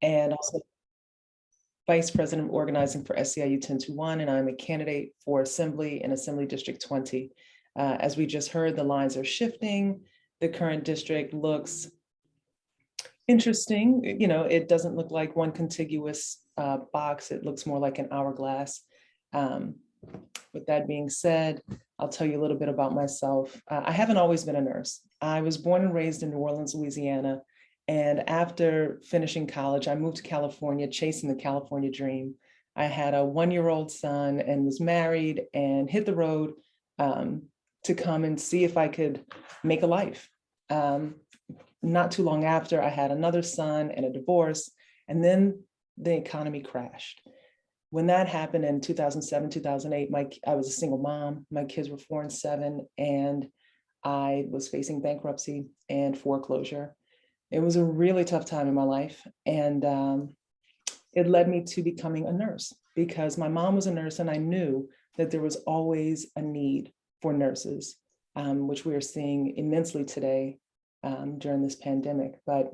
and also Vice President of Organizing for SEIU 1021, and I'm a candidate for Assembly in Assembly District 20. As we just heard, the lines are shifting. The current district looks interesting. You know, it doesn't look like one contiguous box. It looks more like an hourglass. With that being said, I'll tell you a little bit about myself. I haven't always been a nurse. I was born and raised in New Orleans, Louisiana. And after finishing college, I moved to California, chasing the California dream. I had a one-year-old son and was married and hit the road to come and see if I could make a life. Not too long after, I had another son and a divorce, and then the economy crashed. When that happened in 2007, 2008, I was a single mom. My kids were 4 and 7, and I was facing bankruptcy and foreclosure. It was a really tough time in my life, and it led me to becoming a nurse because my mom was a nurse, and I knew that there was always a need for nurses, which we are seeing immensely today during this pandemic. But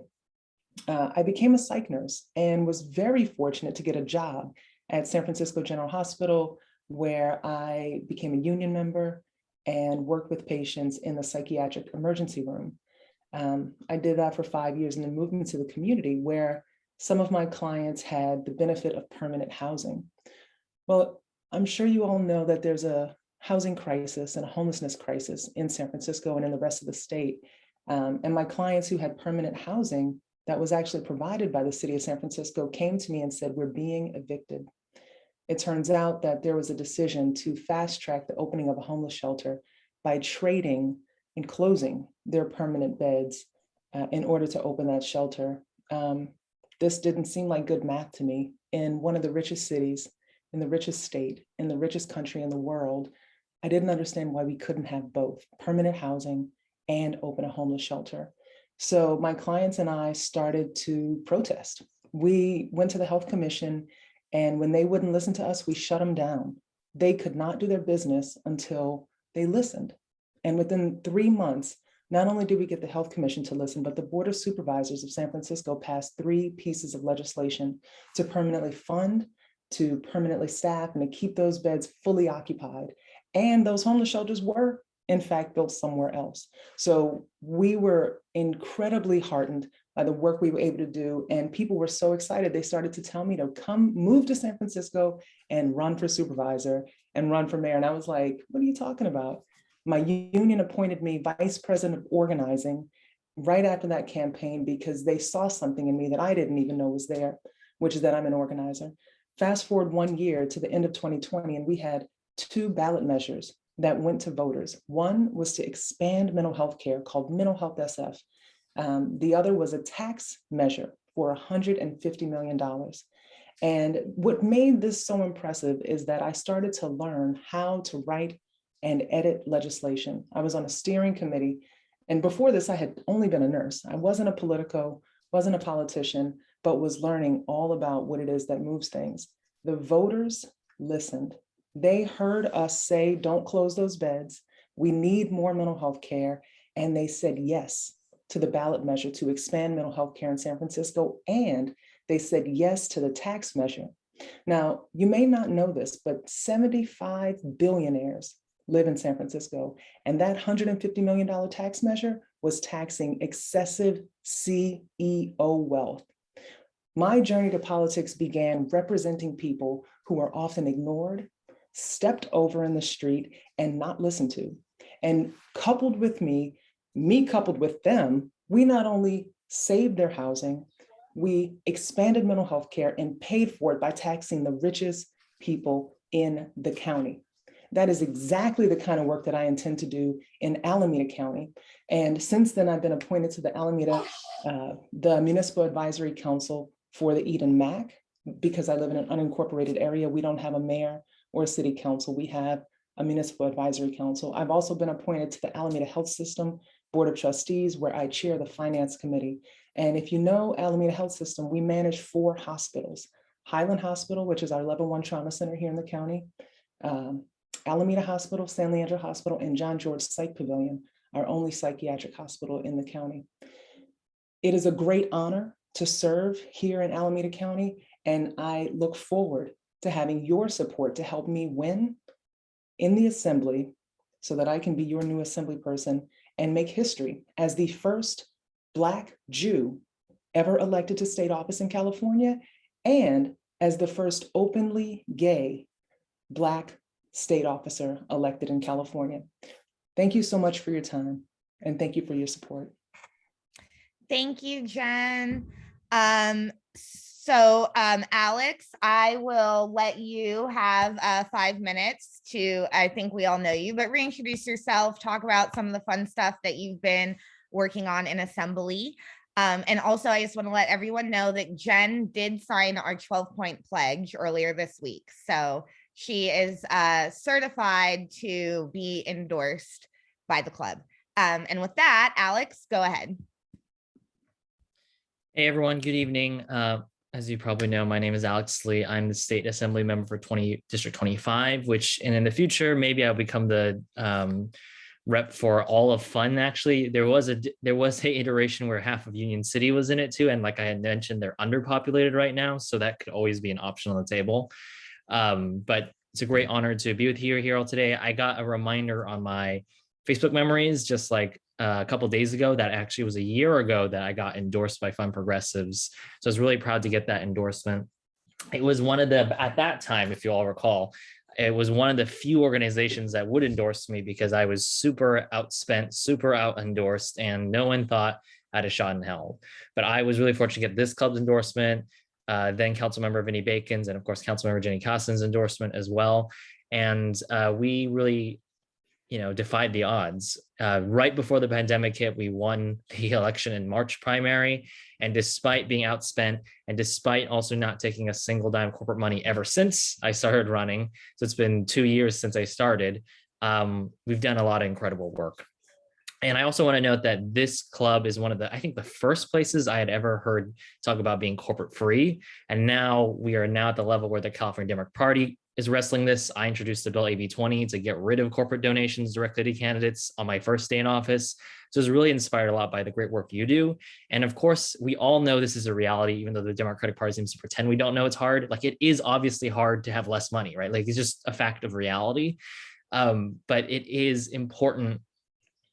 I became a psych nurse and was very fortunate to get a job at San Francisco General Hospital, where I became a union member and worked with patients in the psychiatric emergency room. I did that for 5 years and then moved into the community where some of my clients had the benefit of permanent housing. Well, I'm sure you all know that there's a housing crisis and a homelessness crisis in San Francisco and in the rest of the state. And my clients who had permanent housing that was actually provided by the city of San Francisco came to me and said, "We're being evicted." It turns out that there was a decision to fast track the opening of a homeless shelter by trading and closing their permanent beds in order to open that shelter. This didn't seem like good math to me. In one of the richest cities, in the richest state, in the richest country in the world, I didn't understand why we couldn't have both permanent housing and open a homeless shelter. So my clients and I started to protest. We went to the Health Commission, and when they wouldn't listen to us, we shut them down. They could not do their business until they listened. And within 3 months, not only did we get the Health Commission to listen, but the Board of Supervisors of San Francisco passed 3 pieces of legislation to permanently fund, to permanently staff, and to keep those beds fully occupied. And those homeless shelters were, in fact, built somewhere else. So we were incredibly heartened by the work we were able to do. And people were so excited. They started to tell me to come move to San Francisco and run for supervisor and run for mayor. And I was like, what are you talking about? My union appointed me vice president of organizing right after that campaign because they saw something in me that I didn't even know was there, which is that I'm an organizer. Fast forward 1 year to the end of 2020, and we had 2 ballot measures that went to voters. One was to expand mental health care called Mental Health SF. The other was a tax measure for $150 million. And what made this so impressive is that I started to learn how to write and edit legislation. I was on a steering committee. And before this, I had only been a nurse. I wasn't a politico, wasn't a politician, but was learning all about what it is that moves things. The voters listened. They heard us say, don't close those beds. We need more mental health care. And they said yes to the ballot measure to expand mental health care in San Francisco. And they said yes to the tax measure. Now, you may not know this, but 75 billionaires live in San Francisco. And that $150 million tax measure was taxing excessive CEO wealth. My journey to politics began representing people who are often ignored, stepped over in the street, and not listened to. And coupled with me coupled with them, we not only saved their housing, we expanded mental health care and paid for it by taxing the richest people in the county. That is exactly the kind of work that I intend to do in Alameda County. And since then, I've been appointed to the Alameda, the Municipal Advisory Council for the Eden MAC, because I live in an unincorporated area. We don't have a mayor or a city council. We have a municipal advisory council. I've also been appointed to the Alameda Health System Board of Trustees, where I chair the finance committee. And if you know Alameda Health System, we manage 4 hospitals: Highland Hospital, which is our level 1 trauma center here in the county, Alameda Hospital, San Leandro Hospital, and John George Psych Pavilion, our only psychiatric hospital in the county. It is a great honor to serve here in Alameda County, and I look forward to having your support to help me win in the assembly so that I can be your new assembly person and make history as the first Black Jew ever elected to state office in California, and as the first openly gay Black state officer elected in California. Thank you so much for your time, and thank you for your support. Thank you, Jen. Alex, I will let you have 5 minutes to, I think we all know you, but reintroduce yourself, talk about some of the fun stuff that you've been working on in assembly. And also, I just want to let everyone know that Jen did sign our 12-point pledge earlier this week. So she is certified to be endorsed by the club. And with that, Alex, go ahead. Hey, everyone. Good evening. As you probably know, my name is Alex Lee. I'm the state assembly member for District 25, which, and in the future, maybe I'll become the rep for all of Fun. Actually, there was a iteration where half of Union City was in it too, and like I had mentioned, they're underpopulated right now, so that could always be an option on the table. But it's a great honor to be with you here all today. I got a reminder on my Facebook memories just like a couple of days ago that actually was a year ago that I got endorsed by Fun Progressives. So I was really proud to get that endorsement. It was one of the, at that time, if you all recall, it was one of the few organizations that would endorse me because I was super outspent, super out endorsed, and no one thought I had a shot in hell. But I was really fortunate to get this club's endorsement, then Councilmember Vinnie Bacon's, and of course, Councilmember Jenny Costin's endorsement as well. And we really, defied the odds. Right before the pandemic hit, we won the election in March primary. And despite being outspent, and despite also not taking a single dime corporate money ever since I started running, so it's been 2 years since I started, we've done a lot of incredible work. And I also want to note that this club is one of the, I think, the first places I had ever heard talk about being corporate free. And now we are now at the level where the California Democratic Party is wrestling this. I introduced the bill AB20 to get rid of corporate donations directly to candidates on my first day in office. So I was really inspired a lot by the great work you do. And of course, we all know this is a reality, even though the Democratic Party seems to pretend we don't know it's hard. Like, it is obviously hard to have less money, right? Like, it's just a fact of reality. But it is important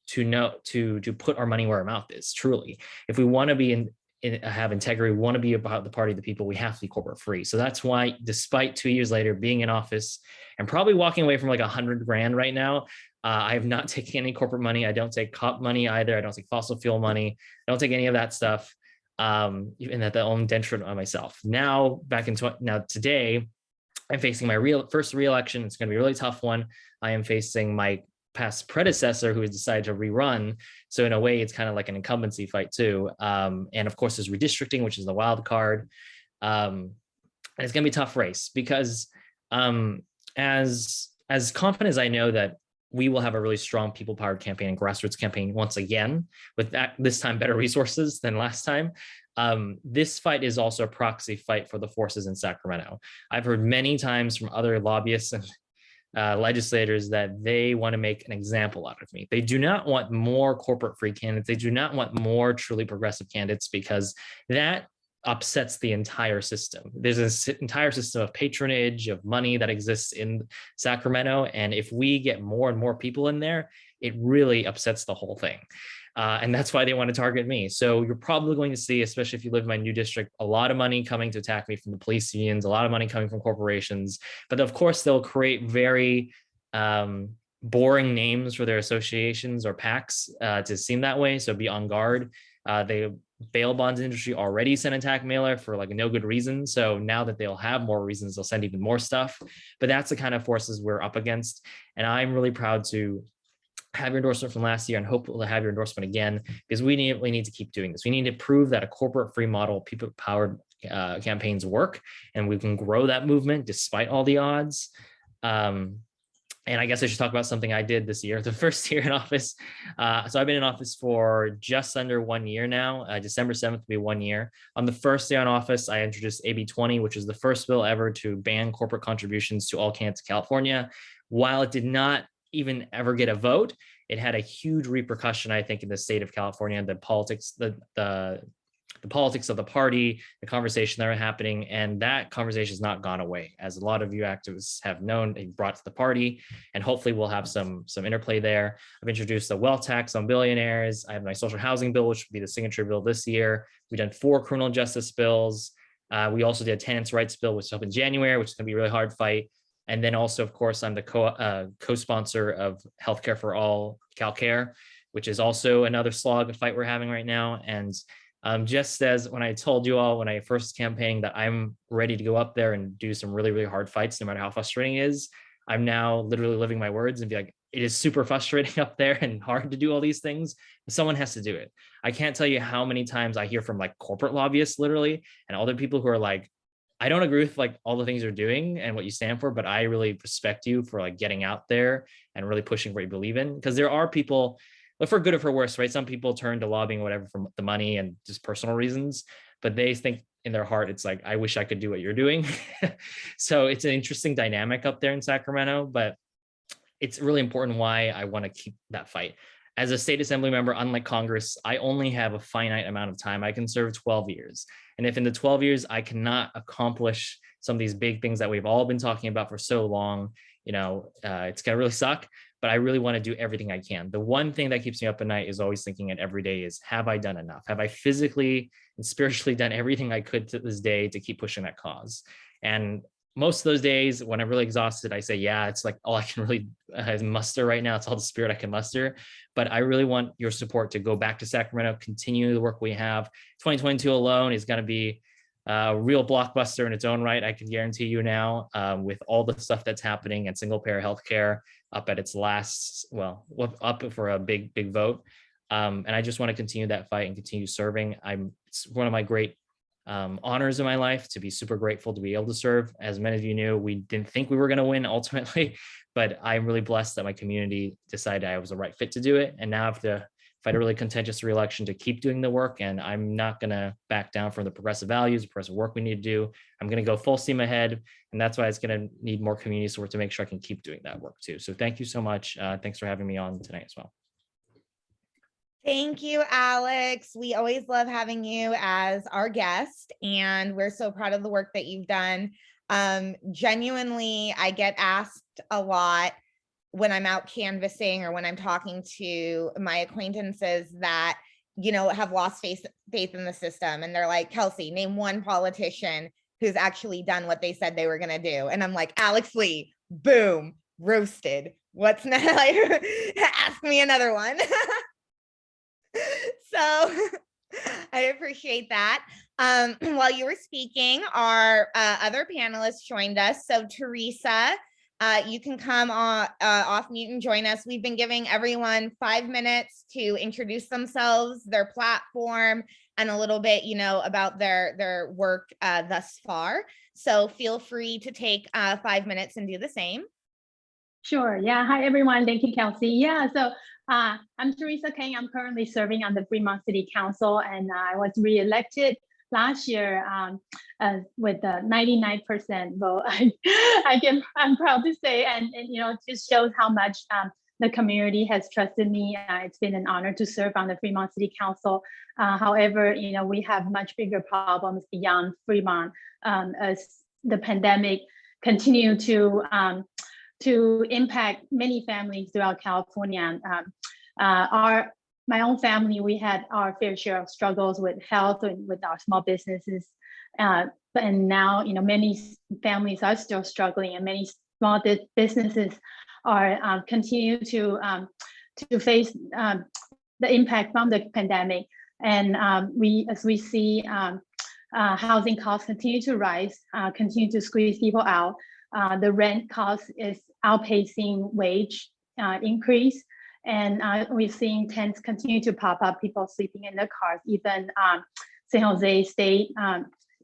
to know, to put our money where our mouth is, truly. If we want to be have integrity, we want to be about the party of the people, we have to be corporate free. So that's why, despite 2 years later being in office and probably walking away from like 100 grand right now, I have not taken any corporate money. I don't take COP money either. I don't take fossil fuel money. I don't take any of that stuff. Even at the own detriment on myself. Now, today, I'm facing my first re-election. It's going to be a really tough one. I am facing my past predecessor who has decided to rerun. So in a way, it's kind of like an incumbency fight too. And of course, there's redistricting, which is the wild card. And it's going to be a tough race because as confident as I know that we will have a really strong people-powered campaign and grassroots campaign once again, with that this time better resources than last time. This fight is also a proxy fight for the forces in Sacramento. I've heard many times from other lobbyists and legislators that they want to make an example out of me. They do not want more corporate free candidates. They do not want more truly progressive candidates because that upsets the entire system. There's an entire system of patronage, of money that exists in Sacramento. And if we get more and more people in there, it really upsets the whole thing. And that's why they want to target me. So you're probably going to see, especially if you live in my new district, a lot of money coming to attack me from the police unions, a lot of money coming from corporations. But of course, they'll create very boring names for their associations or PACs to seem that way. So be on guard. The bail bonds industry already sent an attack mailer for like no good reason. So now that they'll have more reasons, they'll send even more stuff. But that's the kind of forces we're up against. And I'm really proud to have your endorsement from last year and hope we'll have your endorsement again, because we need to keep doing this. We need to prove that a corporate free model, people powered campaigns work, and we can grow that movement despite all the odds. And I guess I should talk about something I did this year, the first year in office. So I've been in office for just under 1 year now. December 7th will be 1 year. On the first day in office, I introduced AB20, which is the first bill ever to ban corporate contributions to all candidates in California. While it did not even ever get a vote, it had a huge repercussion, I think, in the state of California. The politics, the the politics of the party, the conversation that are happening, and that conversation has not gone away, as a lot of you activists have known and brought to the party, and hopefully we'll have some interplay there. I've introduced a wealth tax on billionaires. I have my social housing bill, which will be the signature bill this year. We've done 4 criminal justice bills. We also did a tenants' rights bill, which is up in January, which is going to be a really hard fight. And then also, of course, I'm the co-sponsor of Healthcare for All, CalCare, which is also another slog, a fight we're having right now. And just as when I told you all when I first campaigned that I'm ready to go up there and do some really, really hard fights, no matter how frustrating it is, I'm now literally living my words and be like, it is super frustrating up there and hard to do all these things, but someone has to do it. I can't tell you how many times I hear from like corporate lobbyists literally and other people who are like, I don't agree with like all the things you're doing and what you stand for, but I really respect you for like getting out there and really pushing what you believe in. Because there are people, but for good or for worse, right? Some people turn to lobbying, whatever, for the money and just personal reasons, but they think in their heart, it's like, I wish I could do what you're doing. So it's an interesting dynamic up there in Sacramento, but it's really important why I want to keep that fight. As a state assembly member, unlike Congress, I only have a finite amount of time. I can serve 12 years. And if in the 12 years, I cannot accomplish some of these big things that we've all been talking about for so long, it's going to really suck, but I really want to do everything I can. The one thing that keeps me up at night is always thinking it every day is, have I done enough? Have I physically and spiritually done everything I could to this day to keep pushing that cause? And most of those days when I'm really exhausted, I say, yeah, it's like all I can really muster right now. It's all the spirit I can muster. But I really want your support to go back to Sacramento, continue the work we have. 2022 alone is going to be a real blockbuster in its own right. I can guarantee you now, with all the stuff that's happening and single payer healthcare up at its last, up for a big vote. And I just want to continue that fight and continue serving. It's one of my great honors in my life to be super grateful to be able to serve. As many of you knew, we didn't think we were going to win ultimately, but I'm really blessed that my community decided I was the right fit to do it. And now I have to fight a really contentious re-election to keep doing the work. And I'm not going to back down from the progressive values, the progressive work we need to do. I'm going to go full steam ahead. And that's why it's going to need more community support to make sure I can keep doing that work too. So thank you so much. Thanks for having me on tonight as well. Thank you, Alex. We always love having you as our guest, and we're so proud of the work that you've done. Genuinely, I get asked a lot when I'm out canvassing or when I'm talking to my acquaintances that, have lost faith in the system. And they're like, Kelsey, name one politician who's actually done what they said they were going to do. And I'm like, Alex Lee, boom, roasted. What's next? Ask me another one. So I appreciate that. While you were speaking, our other panelists joined us. So Teresa, you can come off mute and join us. We've been giving everyone 5 minutes to introduce themselves, their platform, and a little bit, about their work thus far. So feel free to take 5 minutes and do the same. Sure. Yeah. Hi, everyone. Thank you, Kelsey. Yeah. So I'm Teresa Keng. I'm currently serving on the Fremont City Council, and I was reelected last year with a 99% vote. I'm proud to say, and it just shows how much the community has trusted me. It's been an honor to serve on the Fremont City Council. However, we have much bigger problems beyond Fremont as the pandemic continue to impact many families throughout California. My own family, we had our fair share of struggles with health and with our small businesses. And now, many families are still struggling, and many small businesses are continue to face the impact from the pandemic. And as we see housing costs continue to rise, continue to squeeze people out. The rent cost is outpacing wage increase. And we're seeing tents continue to pop up, people sleeping in their cars. Even San Jose State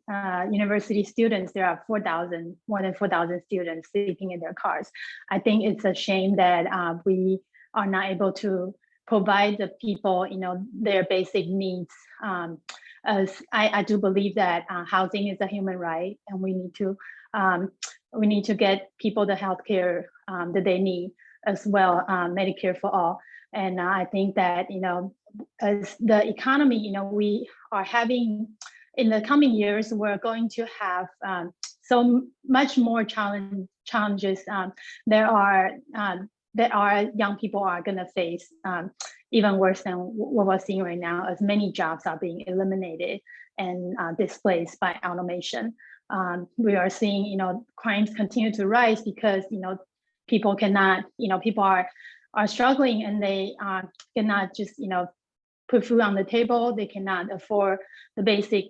University students, there are more than 4,000 students sleeping in their cars. I think it's a shame that we are not able to provide the people, their basic needs. As I do believe that housing is a human right, and we need to get people the health care that they need as well, Medicare for all. And I think that, as the economy, we are having, in the coming years, we're going to have so much more challenges that our young people are going to face, even worse than what we're seeing right now, as many jobs are being eliminated and displaced by automation. We are seeing, crimes continue to rise because, people cannot, people are struggling, and they cannot just, put food on the table. They cannot afford the basic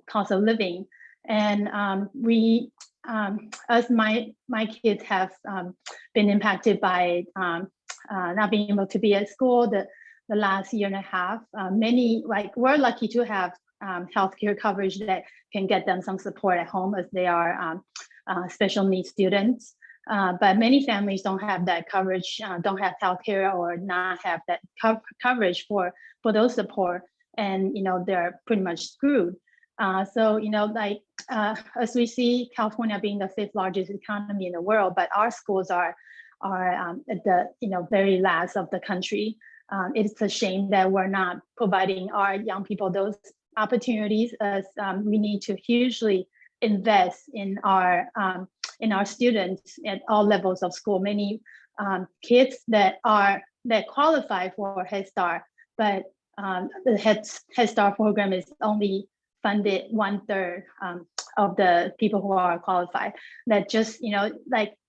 cost of living. And as my kids have been impacted by not being able to be at school the last year and a half, many, we're lucky to have healthcare coverage that can get them some support at home, as they are special needs students. But many families don't have that coverage, don't have healthcare, or not have that coverage for those support, and they're pretty much screwed. So as we see California being the 5th largest economy in the world, but our schools are at the very last of the country. It's a shame that we're not providing our young people those opportunities, as we need to hugely invest in our students at all levels of school. Many kids that qualify for Head Start, but the Head Start program is only funded 1/3 of the people who are qualified. That just,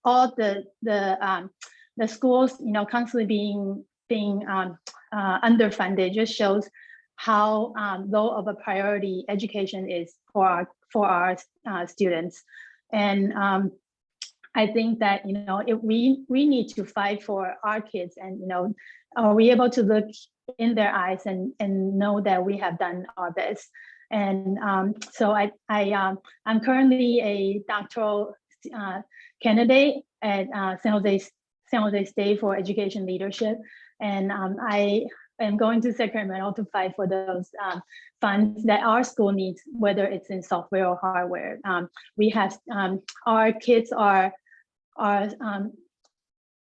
all the schools, constantly being underfunded, just shows how low of a priority education is for our students. And I think that, if we need to fight for our kids, and, are we able to look in their eyes and know that we have done our best. And so I'm currently a doctoral candidate at San Jose State for education leadership. And I am going to Sacramento to fight for those funds that our school needs, whether it's in software or hardware. We have, our kids are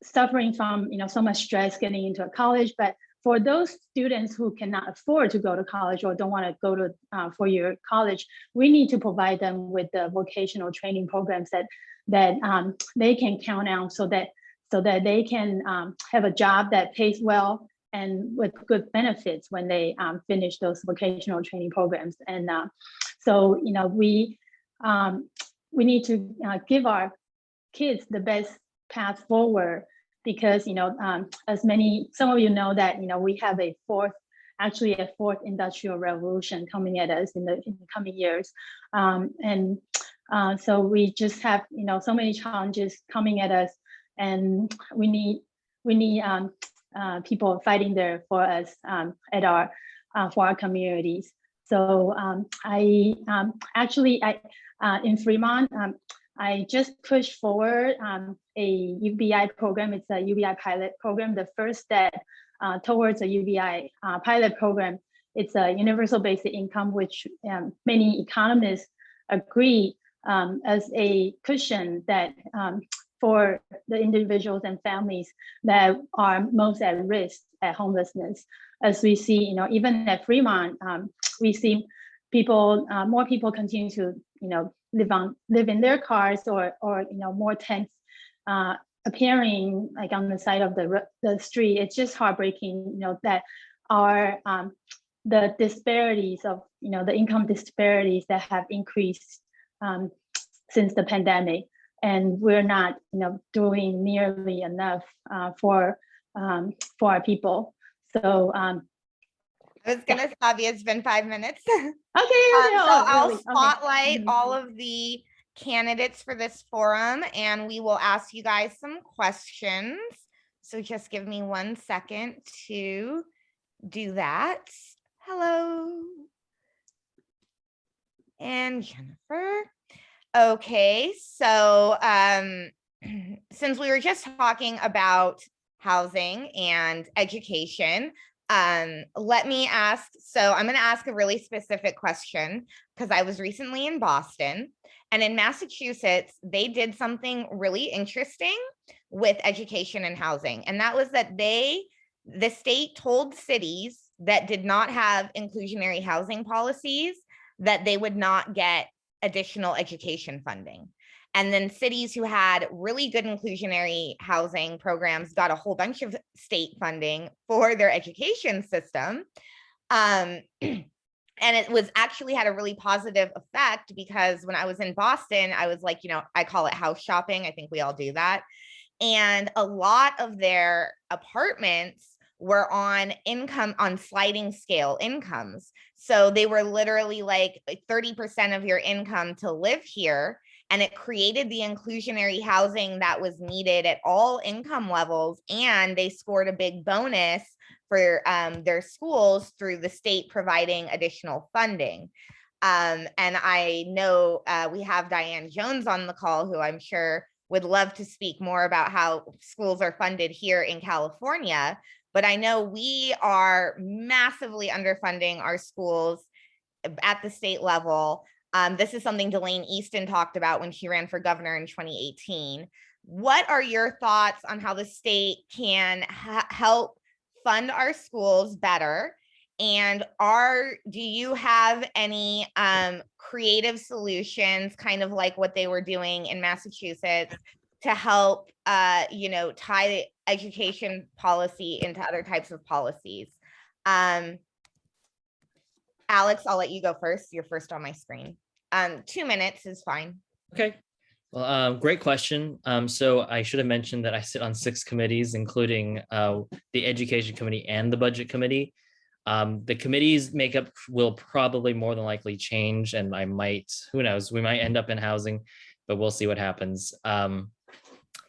suffering from, so much stress getting into a college, but for those students who cannot afford to go to college, or don't want to go to four-year college, we need to provide them with the vocational training programs that they can count on, so that they can have a job that pays well and with good benefits when they finish those vocational training programs. And so we need to give our kids the best path forward, because as some of you know, that we have a fourth industrial revolution coming at us in the coming years, and so we just have so many challenges coming at us, and we need people fighting there for us for our communities. So I in Fremont, I just pushed forward a UBI program. It's a UBI pilot program, the first step towards a UBI pilot program. It's a universal basic income, which many economists agree as a cushion that for the individuals and families that are most at risk at homelessness. As we see, even at Fremont, we see more people continue to, live in their cars, or more tents appearing like on the side of the street. It's just heartbreaking, that the disparities of, the income disparities that have increased since the pandemic, and we're not, doing nearly enough for our people. So I was gonna stop you. It's been 5 minutes. Okay. So I'll Really? spotlight Okay. all of the candidates for this forum, and we will ask you guys some questions. So just give me 1 second to do that. Hello. And Jennifer. Okay, so since we were just talking about housing and education, let me ask, so I'm going to ask a really specific question, because I was recently in Boston, and in Massachusetts, they did something really interesting with education and housing. And that was that the state told cities that did not have inclusionary housing policies, that they would not get additional education funding. And then cities who had really good inclusionary housing programs got a whole bunch of state funding for their education system. And it was actually had a really positive effect, because when I was in Boston, I was like, I call it house shopping. I think we all do that. And a lot of their apartments were on sliding scale incomes. So they were literally like 30% of your income to live here. And it created the inclusionary housing that was needed at all income levels. And they scored a big bonus for their schools through the state providing additional funding. And I know we have Diane Jones on the call, who I'm sure would love to speak more about how schools are funded here in California. But I know we are massively underfunding our schools at the state level. This is something Delane Easton talked about when she ran for governor in 2018. What are your thoughts on how the state can help fund our schools better? And do you have any creative solutions, kind of like what they were doing in Massachusetts, to help tie education policy into other types of policies? Alex, I'll let you go first. You're first on my screen. 2 minutes is fine. Okay. Well, great question. So I should have mentioned that I sit on 6 committees, including the Education Committee and the Budget Committee. The committee's makeup will probably more than likely change, and who knows, we might end up in housing, but we'll see what happens. And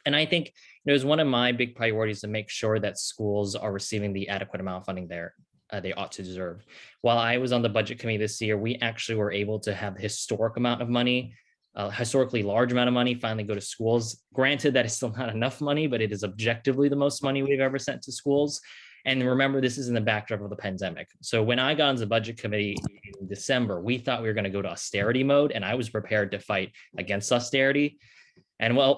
I think it was one of my big priorities to make sure that schools are receiving the adequate amount of funding they ought to deserve. While I was on the Budget Committee this year, we actually were able to have the historic amount of money, historically large amount of money finally go to schools. Granted, that is still not enough money, but it is objectively the most money we've ever sent to schools. And remember, this is in the backdrop of the pandemic. So when I got on the Budget Committee in December, we thought we were going to go to austerity mode, and I was prepared to fight against austerity. And as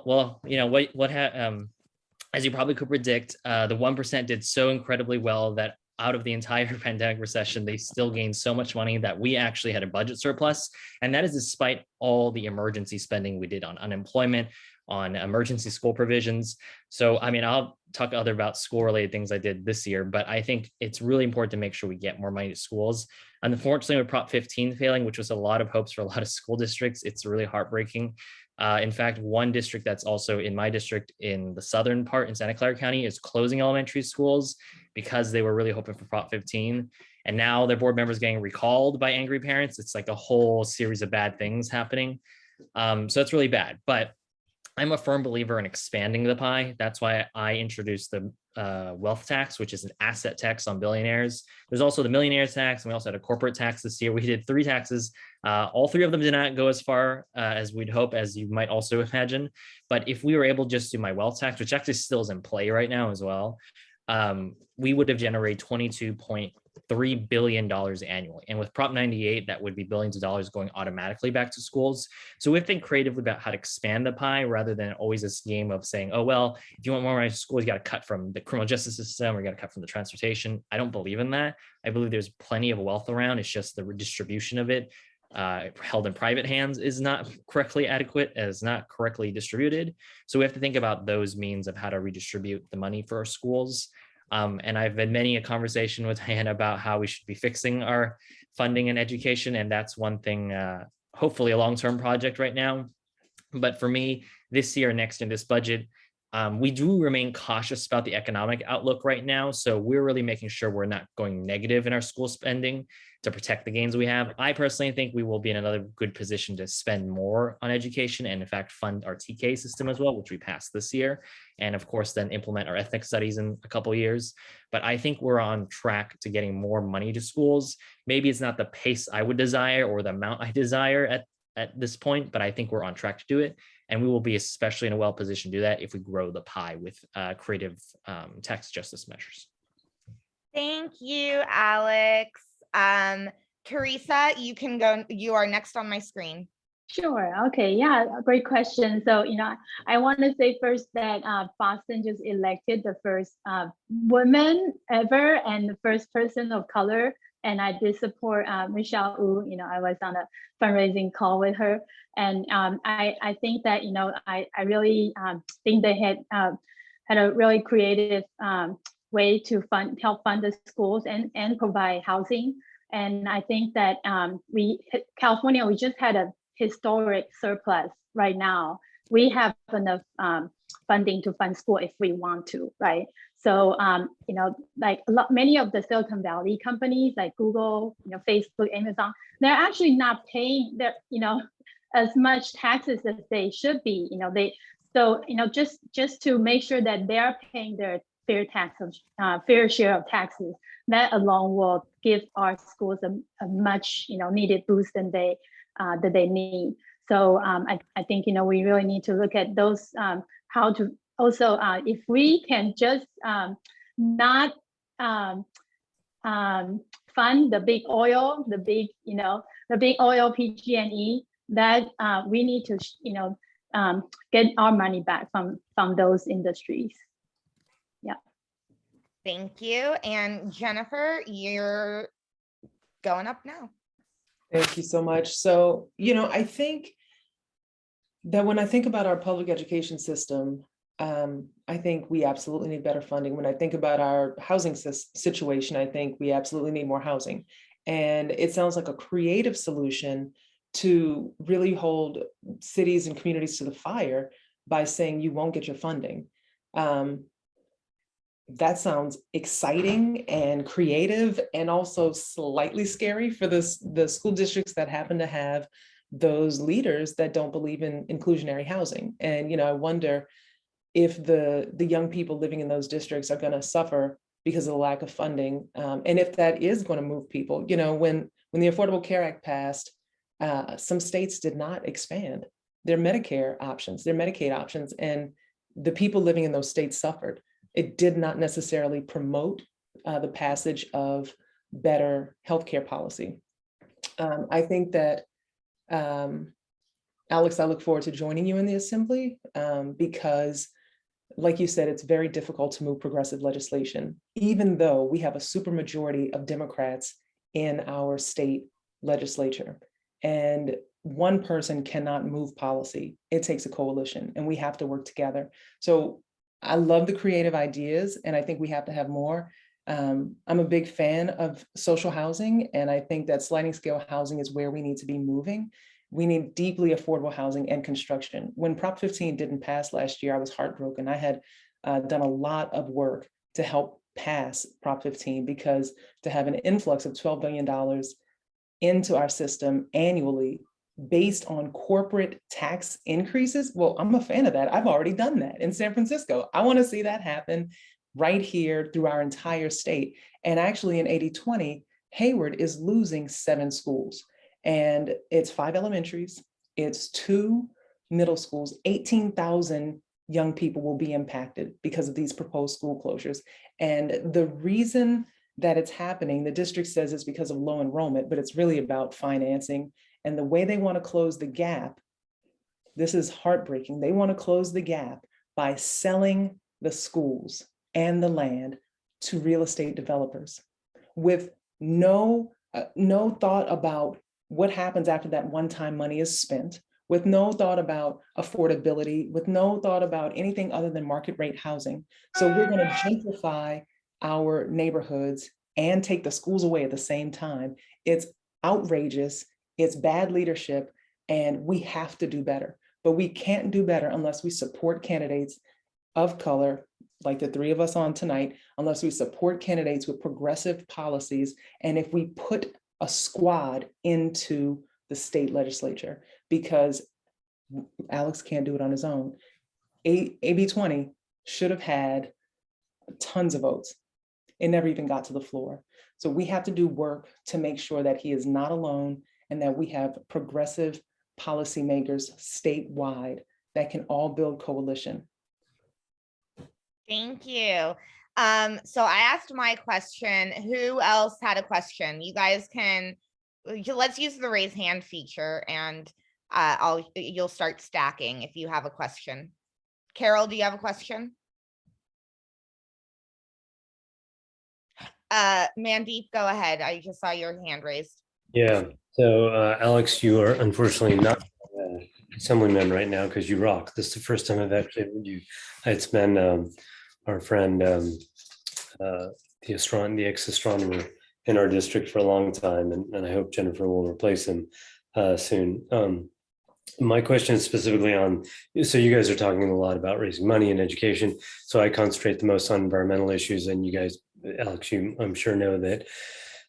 you probably could predict, the 1% did so incredibly well that out of the entire pandemic recession, they still gained so much money that we actually had a budget surplus. And that is despite all the emergency spending we did on unemployment, on emergency school provisions. So, I'll talk about school-related things I did this year, but I think it's really important to make sure we get more money to schools. Unfortunately, with Prop 15 failing, which was a lot of hopes for a lot of school districts, it's really heartbreaking. In fact, one district that's also in my district in the southern part in Santa Clara County is closing elementary schools because they were really hoping for Prop 15. And now their board members getting recalled by angry parents. It's like a whole series of bad things happening. So it's really bad. But I'm a firm believer in expanding the pie. That's why I introduced the wealth tax, which is an asset tax on billionaires. There's also the millionaires tax, and we also had a corporate tax this year. We did 3 taxes. All 3 of them did not go as far as we'd hope, as you might also imagine. But if we were able just to do my wealth tax, which actually still is in play right now as well, we would have generated $22.3 billion annually. And with Prop 98, that would be billions of dollars going automatically back to schools. So we've think creatively about how to expand the pie rather than always this game of saying, oh, well, if you want more money to school, you got to cut from the criminal justice system or you got to cut from the transportation. I don't believe in that. I believe there's plenty of wealth around. It's just the redistribution of it held in private hands is not correctly adequate, is not correctly distributed. So we have to think about those means of how to redistribute the money for our schools. And I've had many a conversation with Hannah about how we should be fixing our funding and education. And that's one thing, hopefully a long-term project right now. But for me, this year, next in this budget, we do remain cautious about the economic outlook right now. So we're really making sure we're not going negative in our school spending to protect the gains we have. I personally think we will be in another good position to spend more on education and in fact fund our TK system as well, which we passed this year. And of course, then implement our ethnic studies in a couple of years. But I think we're on track to getting more money to schools. Maybe it's not the pace I would desire or the amount I desire at this point, but I think we're on track to do it. And we will be especially in a well position to do that if we grow the pie with creative tax justice measures. Thank you, Alex. Teresa, you can go. You are next on my screen. Sure. Okay. Yeah. Great question. So, I want to say first that Boston just elected the first woman ever and the first person of color. And I did support Michelle Wu. I was on a fundraising call with her. And I think that, I really think they had a really creative way to help fund the schools and provide housing. And I think that California, we just had a historic surplus right now. We have enough funding to fund school if we want to, right? So, like many of the Silicon Valley companies like Google, Facebook, Amazon, they're actually not paying their, as much taxes as they should be. Just to make sure that they're paying their fair share of taxes, that alone will give our schools a much, needed boost that they need. So I think, we really need to look at those, how to also, if we can just not fund the big oil, the big oil PG&E, that we need to, get our money back from those industries. Yeah. Thank you. And Jennifer, you're going up now. Thank you so much. So, I think that when I think about our public education system, I think we absolutely need better funding. When I think about our housing situation, I think we absolutely need more housing. And it sounds like a creative solution to really hold cities and communities to the fire by saying you won't get your funding. That sounds exciting and creative and also slightly scary for the school districts that happen to have those leaders that don't believe in inclusionary housing. And, I wonder if the young people living in those districts are going to suffer because of the lack of funding. And if that is going to move people, when the Affordable Care Act passed, some states did not expand their Medicare options, their Medicaid options, and the people living in those states suffered. It did not necessarily promote the passage of better healthcare policy. I think that, Alex, I look forward to joining you in the Assembly because, like you said, it's very difficult to move progressive legislation, even though we have a supermajority of Democrats in our state legislature. And one person cannot move policy. It takes a coalition, and we have to work together. So I love the creative ideas, and I think we have to have more. I'm a big fan of social housing, and I think that sliding scale housing is where we need to be moving. We need deeply affordable housing and construction. When Prop 15 didn't pass last year, I was heartbroken. I had done a lot of work to help pass Prop 15 because to have an influx of $12 billion into our system annually based on corporate tax increases, well, I'm a fan of that. I've already done that in San Francisco. I want to see that happen right here through our entire state. And actually in AD20, Hayward is losing 7 schools. And it's 5 elementaries, it's 2 middle schools, 18,000 young people will be impacted because of these proposed school closures. And the reason that it's happening, the district says it's because of low enrollment, but it's really about financing. And the way they want to close the gap, this is heartbreaking. They want to close the gap by selling the schools and the land to real estate developers with no thought about what happens after that one-time money is spent, with no thought about affordability, with no thought about anything other than market rate housing. So we're going to gentrify our neighborhoods and take the schools away at the same time. It's outrageous, it's bad leadership, and we have to do better. But we can't do better unless we support candidates of color, like the 3 of us on tonight, unless we support candidates with progressive policies, and if we put a squad into the state legislature, because Alex can't do it on his own. AB 20 should have had tons of votes. It never even got to the floor. So we have to do work to make sure that he is not alone and that we have progressive policymakers statewide that can all build coalition. Thank you. So I asked my question. Who else had a question? You guys can, let's use the raise hand feature and you'll start stacking if you have a question. Carol, do you have a question? Mandeep, go ahead. I just saw your hand raised. Yeah. So, Alex, you are unfortunately not assemblyman right now because you rock. This is the first time I've actually heard you. It's been our friend, the ex-astronomer in our district for a long time, and I hope Jennifer will replace him soon. My question is specifically on, so you guys are talking a lot about raising money and education. So I concentrate the most on environmental issues, and you guys, Alex, you I'm sure know that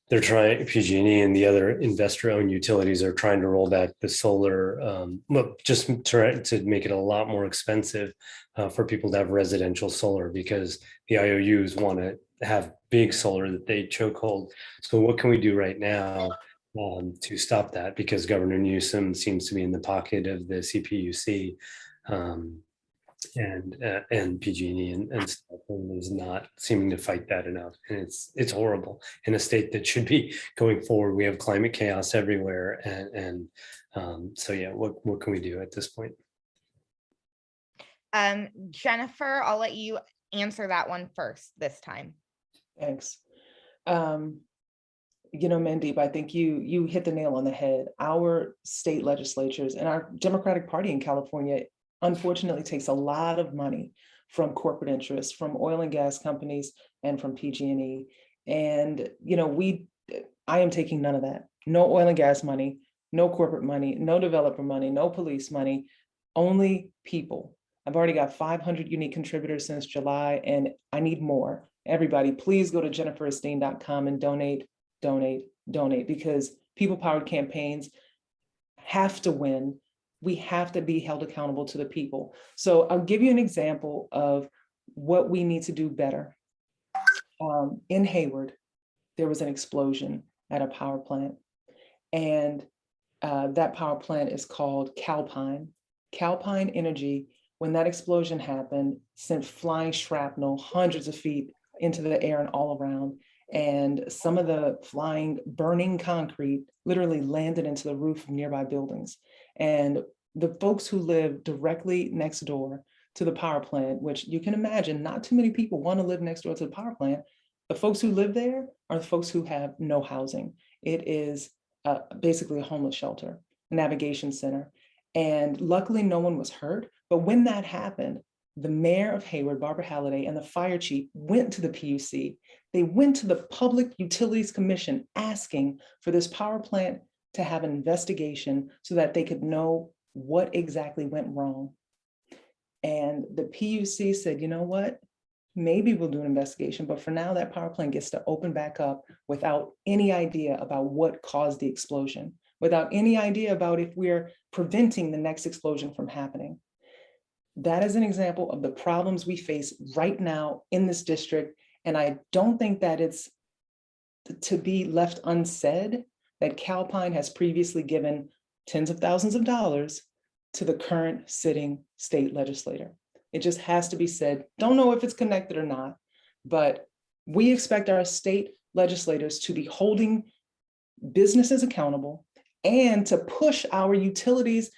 they're trying, PG&E and the other investor-owned utilities are trying to roll back the solar, just to make it a lot more expensive for people to have residential solar, because the IOUs want to have big solar that they chokehold. So what can we do right now to stop that? Because Governor Newsom seems to be in the pocket of the CPUC and PG&E and stuff, and is not seeming to fight that enough. And it's horrible in a state that should be going forward. We have climate chaos everywhere, and so yeah, what can we do at this point? Jennifer, I'll let you answer that one first this time. Thanks. You know, Mandeep, I think you hit the nail on the head. Our state legislatures and our Democratic Party in California unfortunately takes a lot of money from corporate interests, from oil and gas companies, and from PG&E. And, you know, I am taking none of that. No oil and gas money, no corporate money, no developer money, no police money, only people. I've already got 500 unique contributors since July, and I need more. Everybody, please go to jenniferesteen.com and donate, because people-powered campaigns have to win. We have to be held accountable to the people. So I'll give you an example of what we need to do better. In Hayward, there was an explosion at a power plant, and that power plant is called Calpine. Calpine Energy, when that explosion happened, sent flying shrapnel hundreds of feet into the air and all around. And some of the flying, burning concrete literally landed into the roof of nearby buildings. And the folks who live directly next door to the power plant, which you can imagine, not too many people want to live next door to the power plant. The folks who live there are the folks who have no housing. It is basically a homeless shelter, a navigation center. And luckily no one was hurt. But when that happened, the mayor of Hayward, Barbara Halliday, and the fire chief went to the PUC. They went to the Public Utilities Commission asking for this power plant to have an investigation so that they could know what exactly went wrong. And the PUC said, you know what? Maybe we'll do an investigation, but for now that power plant gets to open back up without any idea about what caused the explosion, without any idea about if we're preventing the next explosion from happening. That is an example of the problems we face right now in this district. And I don't think that it's to be left unsaid that Calpine has previously given tens of thousands of dollars to the current sitting state legislator. It just has to be said. Don't know if it's connected or not, but we expect our state legislators to be holding businesses accountable and to push our utilities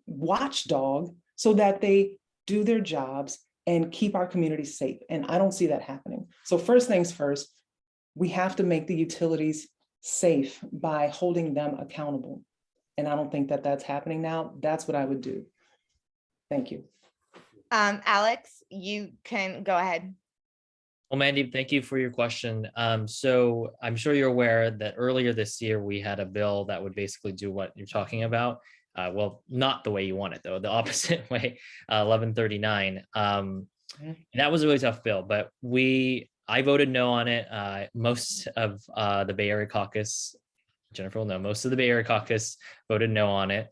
watchdog so that they do their jobs and keep our communities safe. And I don't see that happening. So first things first, we have to make the utilities safe by holding them accountable. And I don't think that that's happening now. That's what I would do. Thank you. Alex, you can go ahead. Well, Mandeep, thank you for your question. So I'm sure you're aware that earlier this year, we had a bill that would basically do what you're talking about. Well, not the way you want it, though, the opposite way, 1139. And that was a really tough bill, but I voted no on it. Most of the Bay Area caucus, Jennifer will know, most of the Bay Area caucus voted no on it.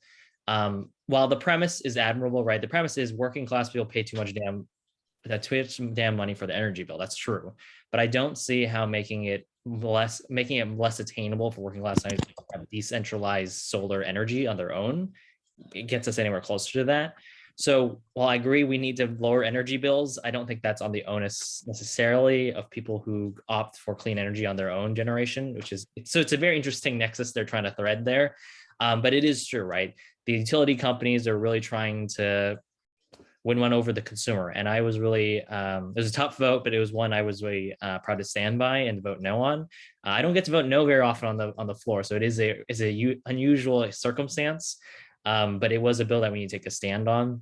While the premise is admirable, right? The premise is working class people pay too much damn money for the energy bill. That's true, but I don't see how making it less attainable for working class to have decentralized solar energy on their own, it gets us anywhere closer to that. So while I agree we need to lower energy bills, I don't think that's on the onus necessarily of people who opt for clean energy on their own generation, it's a very interesting nexus they're trying to thread there. But it is true, right? The utility companies are really trying to win one over the consumer. And I was really, it was a tough vote, but it was one I was really proud to stand by and vote no on. I don't get to vote no very often on the floor. So it is a unusual circumstance, but it was a bill that we need to take a stand on.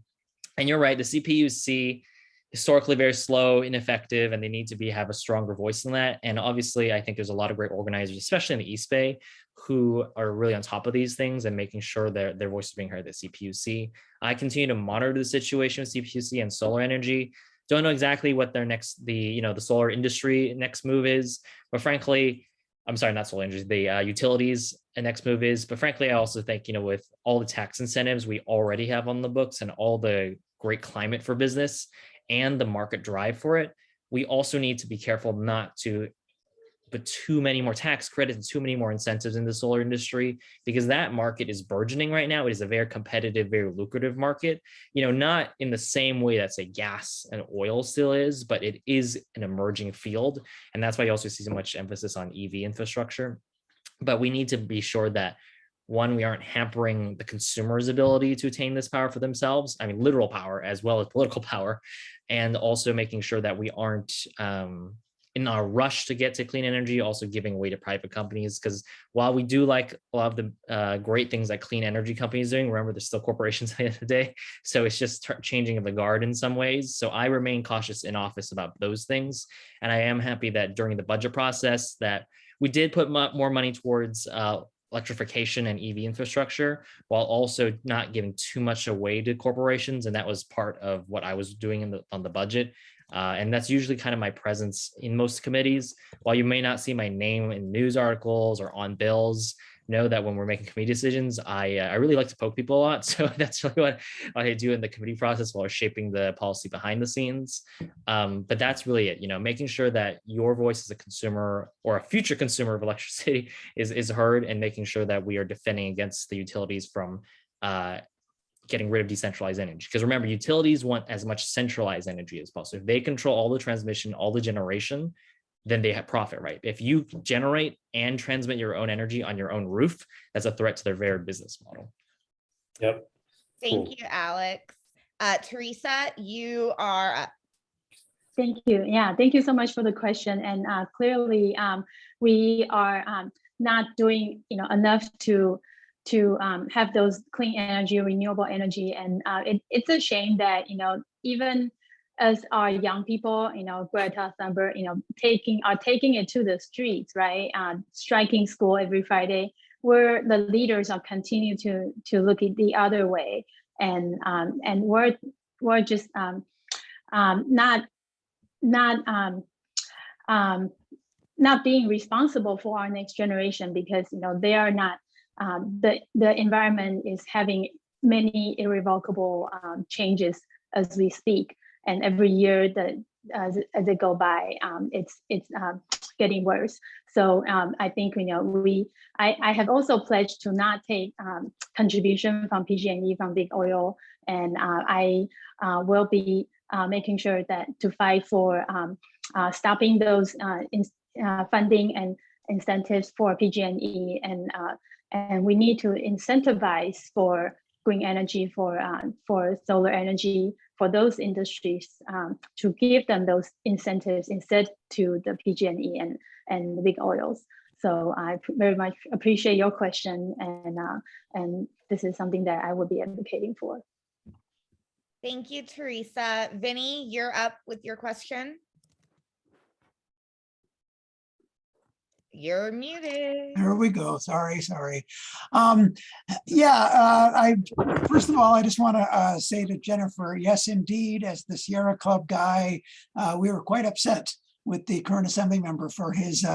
And you're right, the CPUC, historically very slow, ineffective, and they need to have a stronger voice than that. And obviously, I think there's a lot of great organizers, especially in the East Bay, who are really on top of these things and making sure that their voice is being heard at the CPUC. I continue to monitor the situation with CPUC and solar energy. Don't know exactly what their the solar industry next move is, but frankly, I'm sorry, not solar industry, the utilities next move is. But frankly, I also think, with all the tax incentives we already have on the books and all the great climate for business and the market drive for it, we also need to be careful not to put too many more tax credits and too many more incentives in the solar industry, because that market is burgeoning right now. It is a very competitive, very lucrative market, not in the same way that, say, gas and oil still is, but it is an emerging field. And that's why you also see so much emphasis on EV infrastructure. But we need to be sure that, one, we aren't hampering the consumer's ability to attain this power for themselves. I mean, literal power as well as political power, and also making sure that we aren't in our rush to get to clean energy, also giving away to private companies. Because while we do like a lot of the great things that clean energy companies doing, remember, there's still corporations at the end of the day. So it's just changing of the guard in some ways. So I remain cautious in office about those things. And I am happy that during the budget process that we did put more money towards electrification and EV infrastructure, while also not giving too much away to corporations. And that was part of what I was doing on the budget. And that's usually kind of my presence in most committees. While you may not see my name in news articles or on bills, know that when we're making committee decisions, I really like to poke people a lot. So that's really what I do in the committee process while shaping the policy behind the scenes. But that's really it, making sure that your voice as a consumer or a future consumer of electricity is heard, and making sure that we are defending against the utilities from getting rid of decentralized energy. Because remember, utilities want as much centralized energy as possible. If they control all the transmission, all the generation, then they have profit, right? If you generate and transmit your own energy on your own roof, that's a threat to their very business model. Yep. Thank you, Alex. Teresa, you are up. Thank you. Yeah, thank you so much for the question. And clearly, we are not doing enough to have those clean energy, renewable energy, and it's a shame that even as our young people, Greta Thunberg, taking it to the streets, right? Striking school every Friday, where the leaders are continue to look at the other way, and we're just not being responsible for our next generation, because they are not. The environment is having many irrevocable changes as we speak, and every year that as they go by, it's getting worse. So I think I have also pledged to not take contribution from PG&E, from big oil, and I will be making sure that to fight for stopping those funding and incentives for PG&E, and we need to incentivize for green energy, for solar energy, for those industries, to give them those incentives instead to the PG&E and the big oils. So I very much appreciate your question, and this is something that I will be advocating for. Thank you, Teresa. Vinny, you're up with your question. You're muted. There we go. Sorry. First of all, I just want to say to Jennifer, yes, indeed, as the Sierra Club guy, we were quite upset with the current assembly member for his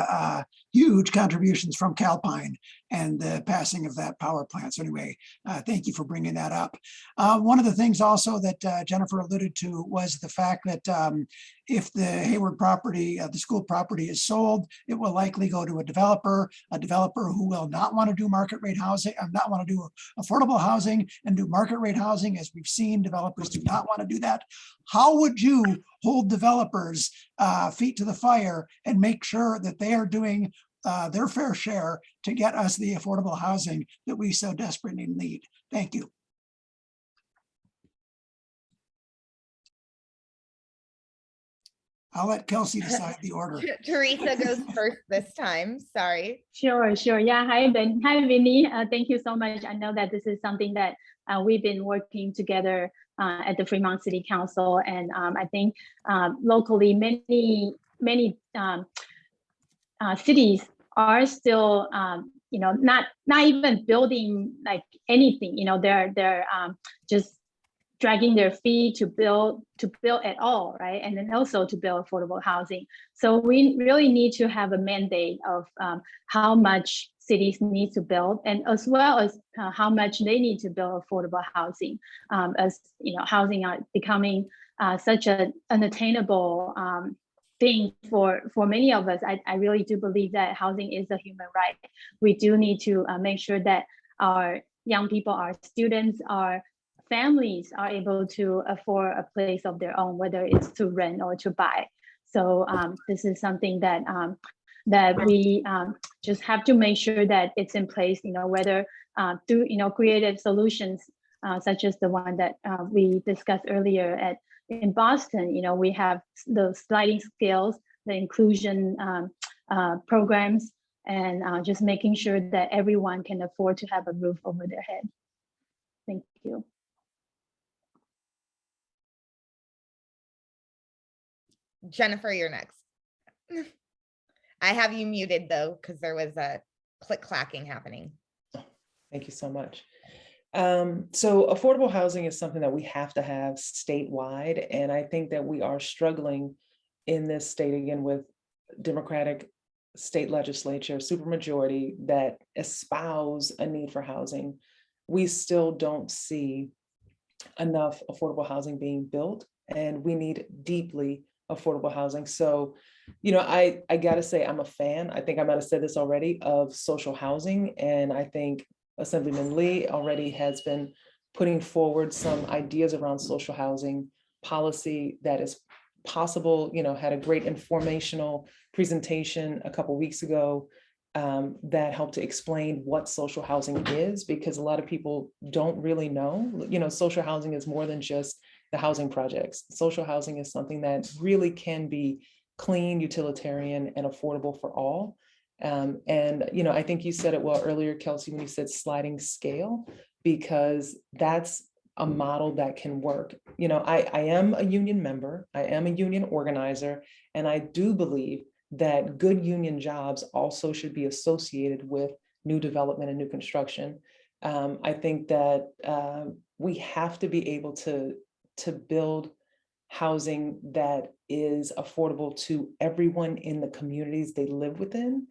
huge contributions from Calpine and the passing of that power plant. So anyway, thank you for bringing that up. One of the things also that Jennifer alluded to was the fact that if the Hayward property, the school property is sold, it will likely go to a developer who will not want to do market rate housing, not want to do affordable housing and do market rate housing. As we've seen, developers do not want to do that. How would you hold developers' feet to the fire and make sure that they are doing their fair share to get us the affordable housing that we so desperately need. Thank you. I'll let Kelsey decide the order. Teresa goes first this time. Sorry. Sure, sure. Yeah. Hi, Ben. Hi, Vinny. Thank you so much. I know that this is something that we've been working together at the Fremont City Council, and I think locally, many cities are still, not even building like anything. They're just dragging their feet to build at all, right? And then also to build affordable housing. So we really need to have a mandate of how much cities need to build, and as well as how much they need to build affordable housing. As housing are becoming such an unattainable thing for many of us. I really do believe that housing is a human right. We do need to make sure that our young people, our students, our families are able to afford a place of their own, whether it's to rent or to buy. So this is something that that we just have to make sure that it's in place. Whether through creative solutions such as the one that we discussed earlier in Boston. We have the sliding scales, the inclusion programs, and just making sure that everyone can afford to have a roof over their head. Thank you. Jennifer, you're next. I have you muted though, because there was a click clacking happening. Thank you so much. So affordable housing is something that we have to have statewide. And I think that we are struggling in this state again with Democratic state legislature, supermajority that espouse a need for housing. We still don't see enough affordable housing being built, and we need deeply affordable housing. So, I gotta say, I'm a fan. I think I might have said this already, of social housing. And I think Assemblyman Lee already has been putting forward some ideas around social housing policy that is possible. Had a great informational presentation a couple weeks ago that helped to explain what social housing is, because a lot of people don't really know. Social housing is more than just the housing projects. Social housing is something that really can be clean, utilitarian, and affordable for all. And I think you said it well earlier, Kelsey, when you said sliding scale, because that's a model that can work. I am a union member, I am a union organizer, and I do believe that good union jobs also should be associated with new development and new construction. I think that we have to be able to build housing that is affordable to everyone in the communities they live within.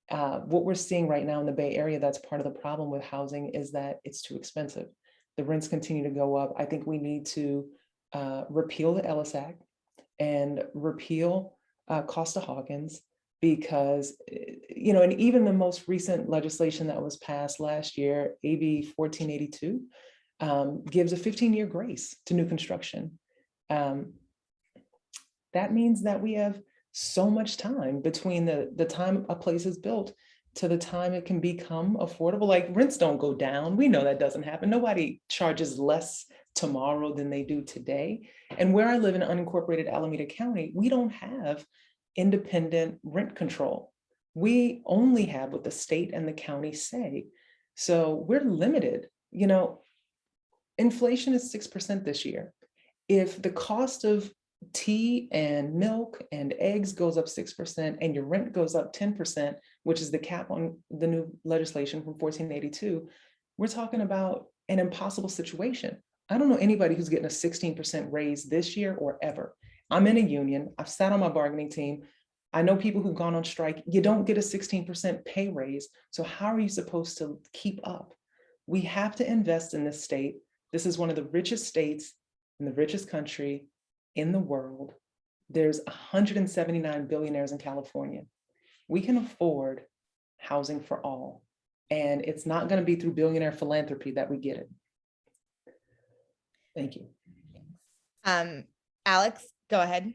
What we're seeing right now in the Bay Area, that's part of the problem with housing, is that it's too expensive. The rents continue to go up. I think we need to repeal the Ellis Act and repeal Costa-Hawkins, because, and even the most recent legislation that was passed last year, AB 1482, gives a 15-year grace to new construction. That means that we have so much time between the time a place is built to the time it can become affordable. Like, rents don't go down. We know that doesn't happen. Nobody charges less tomorrow than they do today. And where I live in unincorporated Alameda County, we don't have independent rent control. We only have what the state and the county say. So we're limited. Inflation is 6% this year. If the cost of tea and milk and eggs goes up 6% and your rent goes up 10%, which is the cap on the new legislation from 1482, we're talking about an impossible situation. I don't know anybody who's getting a 16% raise this year or ever. I'm in a union. I've sat on my bargaining team. I know people who've gone on strike. You don't get a 16% pay raise. So how are you supposed to keep up? We have to invest in this state. This is one of the richest states in the richest country in the world. There's 179 billionaires in California. We can afford housing for all. And it's not going to be through billionaire philanthropy that we get it. Thank you. Alex, go ahead.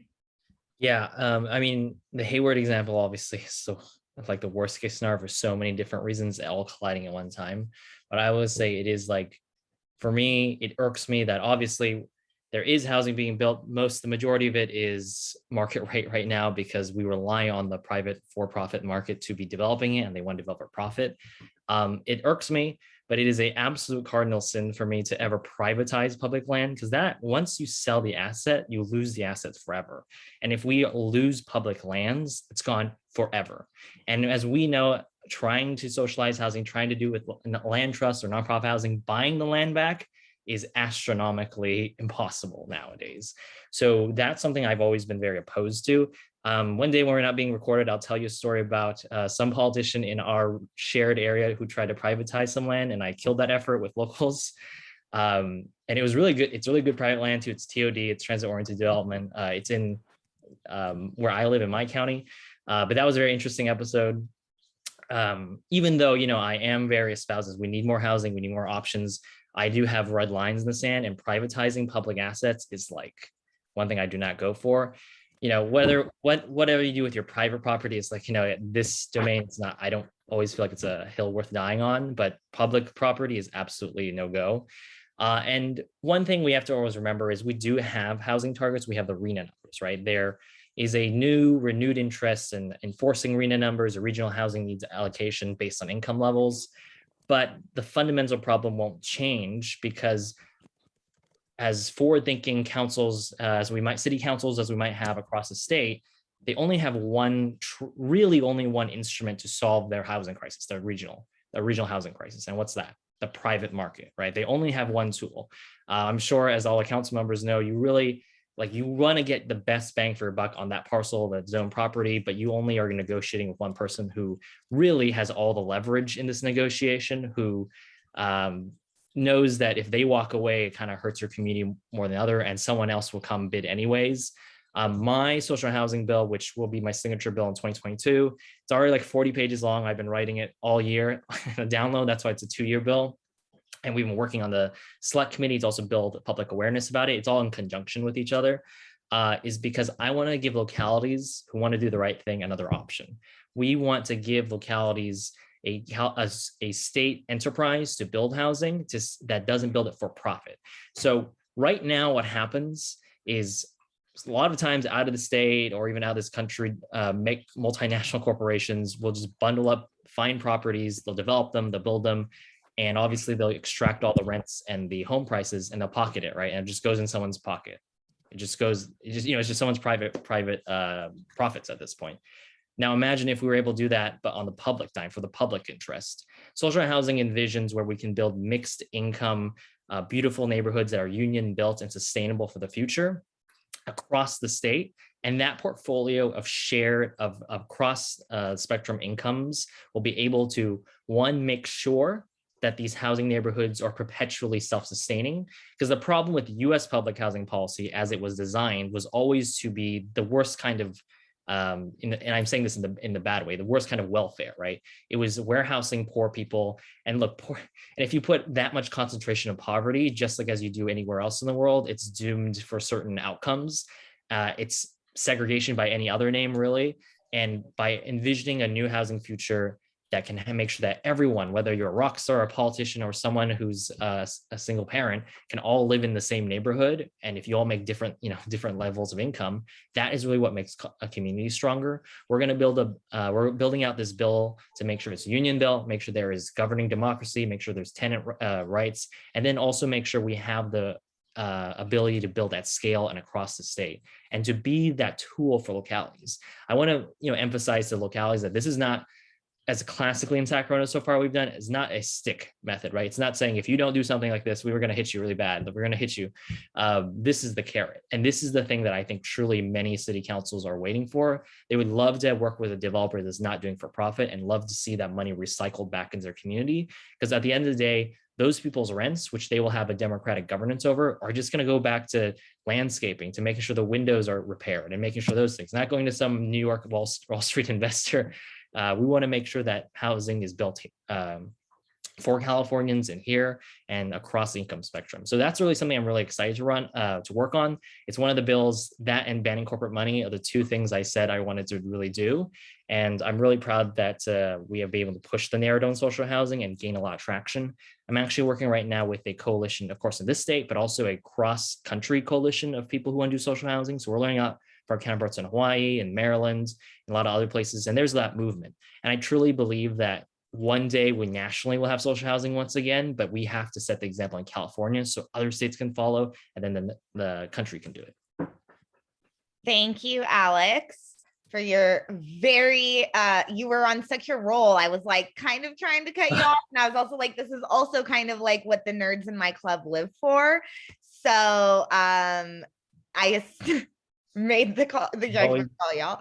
Yeah, I mean, the Hayward example obviously is so like the worst case scenario for so many different reasons, all colliding at one time. But I would say it is like, for me, it irks me that obviously there is housing being built. The majority of it is market rate right now because we rely on the private for-profit market to be developing it, and they want to develop for profit. It irks me, but it is an absolute cardinal sin for me to ever privatize public land, because that once you sell the asset, you lose the assets forever. And if we lose public lands, it's gone forever. And as we know, trying to socialize housing, trying to do with land trusts or nonprofit housing, buying the land back is astronomically impossible nowadays. So that's something I've always been very opposed to. One day when we're not being recorded, I'll tell you a story about some politician in our shared area who tried to privatize some land, and I killed that effort with locals. And it was really good. It's really good private land too. It's TOD, it's transit-oriented development. It's in where I live in my county. But that was a very interesting episode. Even though, I am very espouses, we need more housing, we need more options. I do have red lines in the sand, and privatizing public assets is like one thing I do not go for. Whatever you do with your private property, it's like, this domain, it's not, I don't always feel like it's a hill worth dying on, but public property is absolutely no go. And one thing we have to always remember is we do have housing targets. We have the RHNA numbers, right? There is a renewed interest in enforcing RHNA numbers, or regional housing needs allocation based on income levels. But the fundamental problem won't change, because as forward-thinking councils, city councils, as we might have across the state, they only have really only one instrument to solve their housing crisis, the regional housing crisis. And what's that? The private market, right? They only have one tool. I'm sure, as all the council members know, you want to get the best bang for your buck on that parcel, that zone property, but you only are negotiating with one person who really has all the leverage in this negotiation, who knows that if they walk away, it kind of hurts your community more than other, and someone else will come bid anyways. My social housing bill, which will be my signature bill in 2022, it's already like 40 pages long. I've been writing it all year. A download, that's why it's a 2-year bill. And we've been working on the select committee to also build public awareness about it. It's all in conjunction with each other, is because I want to give localities who want to do the right thing another option. We want to give localities a state enterprise to build housing that doesn't build it for profit. So right now what happens is, a lot of times out of the state or even out of this country, make multinational corporations will just bundle up fine properties, they'll develop them, they'll build them, and obviously they'll extract all the rents and the home prices, and they'll pocket it, right? And it just goes in someone's pocket. It's just someone's private profits at this point. Now imagine if we were able to do that, but on the public dime, for the public interest. Social housing envisions where we can build mixed income, beautiful neighborhoods that are union built and sustainable for the future across the state. And that portfolio of shared of cross spectrum incomes will be able to, one, make sure that these housing neighborhoods are perpetually self-sustaining. Because the problem with US public housing policy as it was designed was always to be the worst kind of, and I'm saying this in the bad way, the worst kind of welfare, right? It was warehousing poor people. And look, and if you put that much concentration of poverty, just like as you do anywhere else in the world, it's doomed for certain outcomes. It's segregation by any other name, really. And by envisioning a new housing future that can make sure that everyone, whether you're a rock star, a politician, or someone who's a single parent, can all live in the same neighborhood. And if you all make different levels of income, that is really what makes a community stronger. We're building out this bill to make sure it's a union bill, make sure there is governing democracy, make sure there's tenant rights, and then also make sure we have the ability to build at scale and across the state, and to be that tool for localities. I want to emphasize to localities that this is not, as classically in Sacramento so far we've done, is not a stick method, right? It's not saying if you don't do something like this, we were going to hit you really bad, but we're going to hit you. This is the carrot. And this is the thing that I think truly many city councils are waiting for. They would love to work with a developer that's not doing for profit, and love to see that money recycled back into their community. Because at the end of the day, those people's rents, which they will have a democratic governance over, are just going to go back to landscaping, to making sure the windows are repaired and making sure those things, not going to some New York Wall Street investor. We want to make sure that housing is built for Californians in here and across the income spectrum. So that's really something I'm really excited to work on. It's one of the bills, that and banning corporate money are the two things I said I wanted to really do. And I'm really proud that we have been able to push the narrative on social housing and gain a lot of traction. I'm actually working right now with a coalition, of course, in this state, but also a cross-country coalition of people who want to do social housing. So we're learning out for our counterparts in Hawaii and Maryland, and a lot of other places. And there's that movement. And I truly believe that one day we nationally will have social housing once again, but we have to set the example in California so other states can follow, and then the country can do it. Thank you, Alex, for your very, you were on such a roll. I was like kind of trying to cut you off. And I was also like, this is also kind of like what the nerds in my club live for. So I just made the judgment call, y'all.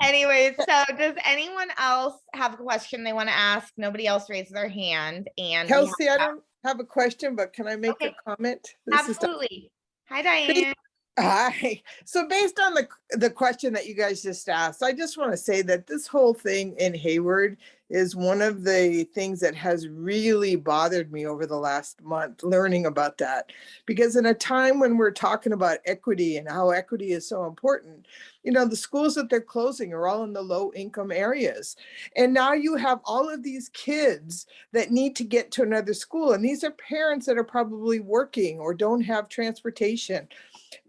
Anyways, so does anyone else have a question they want to ask? Nobody else raised their hand. And Kelsey, I don't have a question, but can I make a comment? Absolutely. Hi, Diane. Hi. So based on the question that you guys just asked, I just want to say that this whole thing in Hayward is one of the things that has really bothered me over the last month, learning about that. Because in a time when we're talking about equity and how equity is so important, you know, the schools that they're closing are all in the low income areas. And now you have all of these kids that need to get to another school. And these are parents that are probably working or don't have transportation.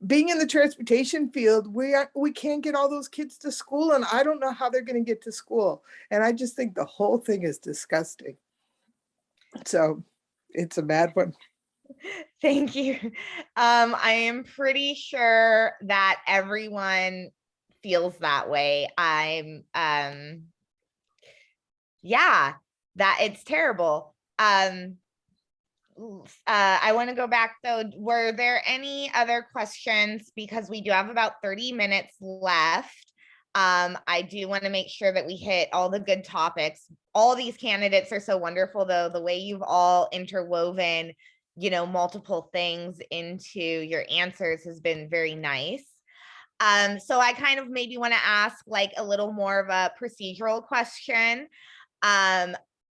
Being in the transportation field, we can't get all those kids to school, and I don't know how they're going to get to school. And I just think the whole thing is disgusting. So it's a bad one. Thank you. I am pretty sure that everyone feels that way. Yeah, that it's terrible. I want to go back though. Were there any other questions? Because we do have about 30 minutes left. I do want to make sure that we hit all the good topics. All these candidates are so wonderful though. The way you've all interwoven, you know, multiple things into your answers has been very nice. So I kind of maybe want to ask like a little more of a procedural question.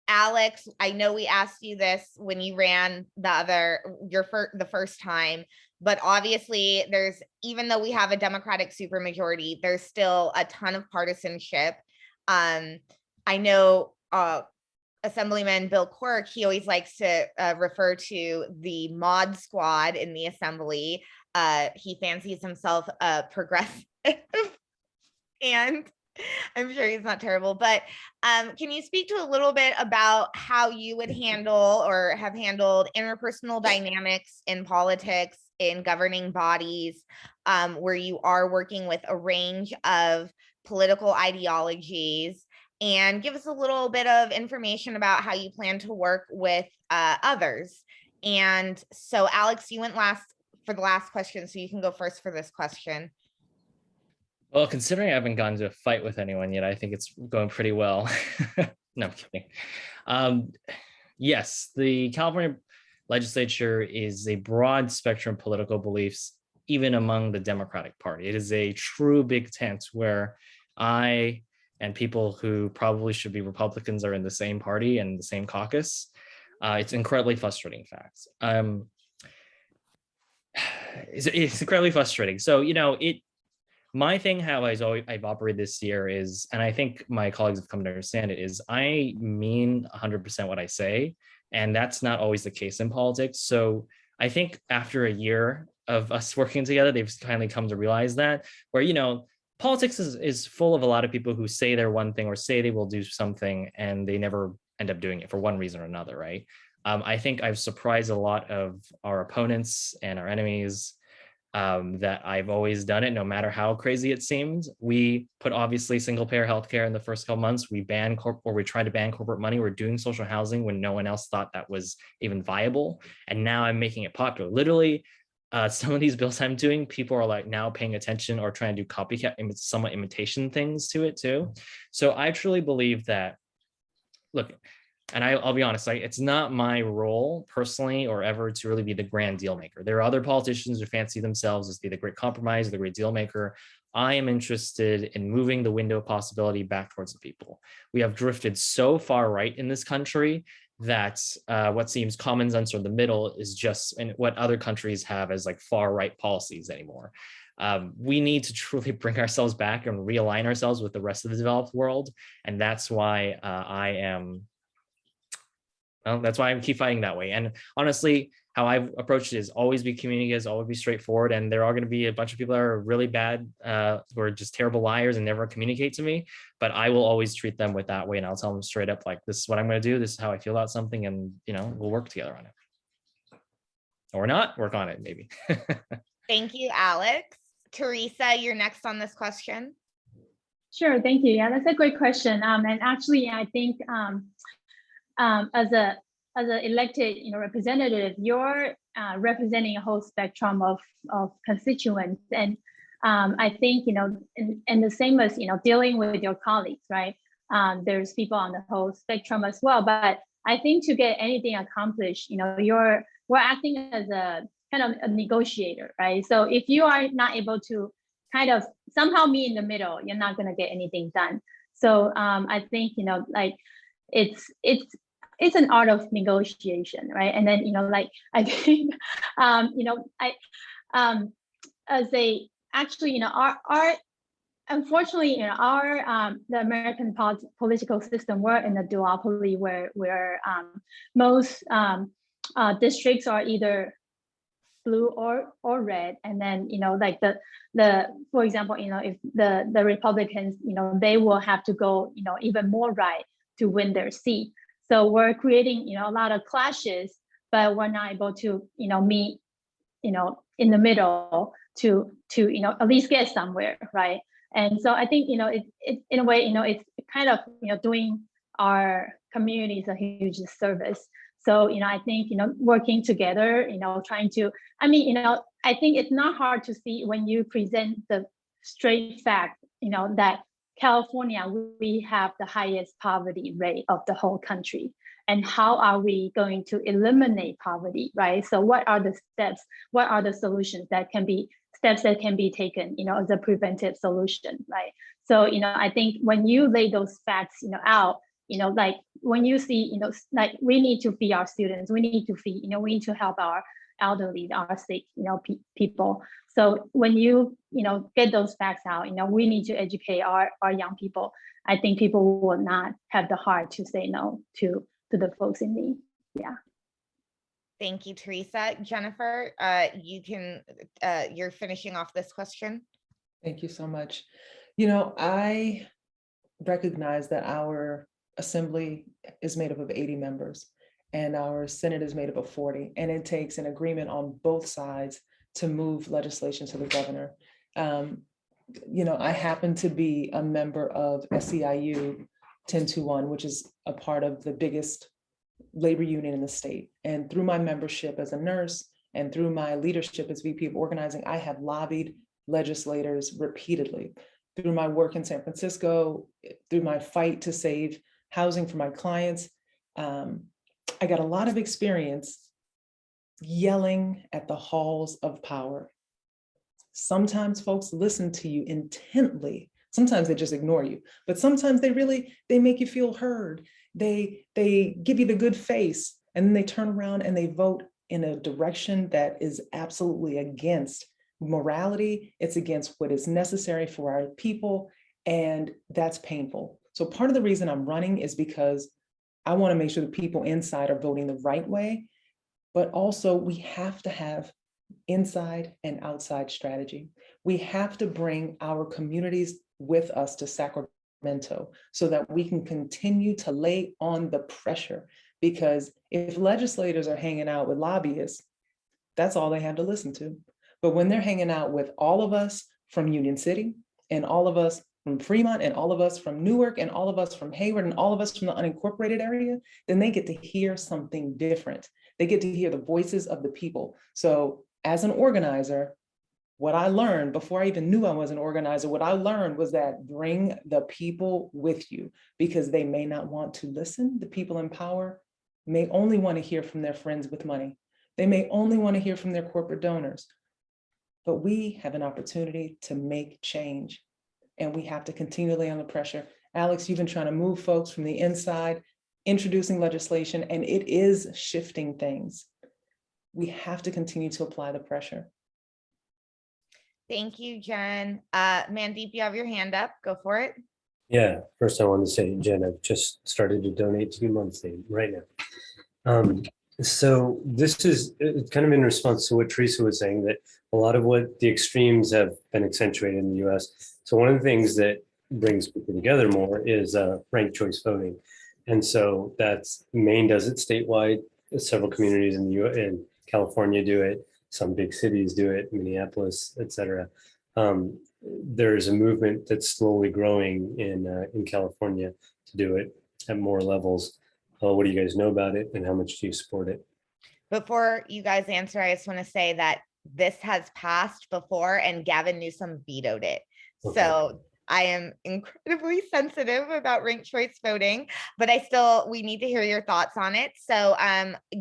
Alex, I know we asked you this when you ran the first time, but obviously there's, even though we have a Democratic supermajority, there's still a ton of partisanship. I know Assemblyman Bill Quirk, he always likes to refer to the mod squad in the assembly. He fancies himself a progressive and I'm sure he's not terrible, but can you speak to a little bit about how you would handle or have handled interpersonal dynamics in politics, in governing bodies, where you are working with a range of political ideologies, and give us a little bit of information about how you plan to work with others. And so Alex, you went last for the last question, so you can go first for this question. Well, considering I haven't gotten into a fight with anyone yet, I think it's going pretty well. No, I'm kidding. Yes, the California legislature is a broad spectrum of political beliefs, even among the Democratic Party. It is a true big tent where I and people who probably should be Republicans are in the same party and the same caucus. It's incredibly frustrating, in fact. It's incredibly frustrating. So, you know, my thing, how I've operated this year is, and I think my colleagues have come to understand it, is I mean 100% what I say, and that's not always the case in politics. So I think after a year of us working together, they've finally come to realize that, where, you know, politics is full of a lot of people who say they're one thing or say they will do something, and they never end up doing it for one reason or another, right? I think I've surprised a lot of our opponents and our enemies that I've always done it, no matter how crazy it seemed. We put obviously single-payer healthcare in the first couple months. We tried to ban corporate money. We're doing social housing when no one else thought that was even viable. And now I'm making it popular. Literally, some of these bills I'm doing, people are like now paying attention or trying to do copycat, somewhat imitation things to it too. So I truly believe that, look, and I'll be honest, it's not my role personally or ever to really be the grand deal maker. There are other politicians who fancy themselves as be the great compromise, the great deal maker. I am interested in moving the window of possibility back towards the people. We have drifted so far right in this country that what seems common sense or the middle is just and what other countries have as like far right policies anymore. We need to truly bring ourselves back and realign ourselves with the rest of the developed world. And that's why that's why I keep fighting that way. And honestly, how I've approached it is always be communicative, always be straightforward. And there are going to be a bunch of people that are really bad, who are just terrible liars and never communicate to me. But I will always treat them with that way. And I'll tell them straight up, like, this is what I'm going to do. This is how I feel about something. And, we'll work together on it. Or not work on it, maybe. Thank you, Alex. Teresa, you're next on this question. Sure, thank you. Yeah, that's a great question. And actually, I think as an elected representative, you're representing a whole spectrum of constituents, and I think and the same as dealing with your colleagues, right? There's people on the whole spectrum as well. But I think to get anything accomplished, we're acting as a kind of a negotiator, right? So if you are not able to kind of somehow meet in the middle, you're not going to get anything done. So I think like it's an art of negotiation, right? And then I think as a actually our unfortunately the American political system, we're in a duopoly where most districts are either blue or red, and then like the for example if the Republicans they will have to go even more right to win their seat. So we're creating a lot of clashes, but we're not able to meet in the middle to at least get somewhere, right? And so I think it in a way it's kind of doing our communities a huge service. So I think working together, trying to I think it's not hard to see when you present the straight fact that California, we have the highest poverty rate of the whole country. And how are we going to eliminate poverty, right? So what are the steps? What are the solutions that can be taken, as a preventive solution, right? So, I think when you lay those facts, out, like when you see, like we need to feed our students, we need to feed, we need to help our elderly, our sick, people. So when you, get those facts out, we need to educate our young people. I think people will not have the heart to say no to the folks in need. Yeah. Thank you, Teresa. Jennifer, you can, you're finishing off this question. Thank you so much. I recognize that our assembly is made up of 80 members and our Senate is made up of 40, and it takes an agreement on both sides to move legislation to the governor. I happen to be a member of SEIU 1021, which is a part of the biggest labor union in the state. And through my membership as a nurse and through my leadership as VP of organizing, I have lobbied legislators repeatedly. Through my work in San Francisco, through my fight to save housing for my clients, I got a lot of experience yelling at the halls of power. Sometimes folks listen to you intently. Sometimes they just ignore you, but sometimes they make you feel heard. They give you the good face, and then they turn around and they vote in a direction that is absolutely against morality. It's against what is necessary for our people, and that's painful. So part of the reason I'm running is because I want to make sure the people inside are voting the right way, but also we have to have inside and outside strategy. We have to bring our communities with us to Sacramento so that we can continue to lay on the pressure. Because if legislators are hanging out with lobbyists, that's all they have to listen to. But when they're hanging out with all of us from Union City, and all of us from Fremont, and all of us from Newark, and all of us from Hayward, and all of us from the unincorporated area, then they get to hear something different. They get to hear the voices of the people. So as an organizer, what I learned before I even knew I was an organizer, what I learned was that bring the people with you, because they may not want to listen. The people in power may only want to hear from their friends with money. They may only want to hear from their corporate donors. but we have an opportunity to make change, and we have to continue to lay on the pressure. Alex, you've been trying to move folks from the inside, introducing legislation, and it is shifting things. We have to continue to apply the pressure. Thank you, Jen. Mandeep, you have your hand up. Go for it. Yeah, first I want to say, Jen, I've just started to donate to you monthly right now. So this is kind of in response to what Teresa was saying, that a lot of what the extremes have been accentuated in the US. So one of the things that brings people together more is ranked choice voting. And so that's Maine does it statewide. Several communities in California do it. Some big cities do it, Minneapolis, et cetera. There's a movement that's slowly growing in California to do it at more levels. What do you guys know about it, and how much do you support it? Before you guys answer, I just want to say that this has passed before and Gavin Newsom vetoed it. Okay. So I am incredibly sensitive about ranked choice voting, but we need to hear your thoughts on it. So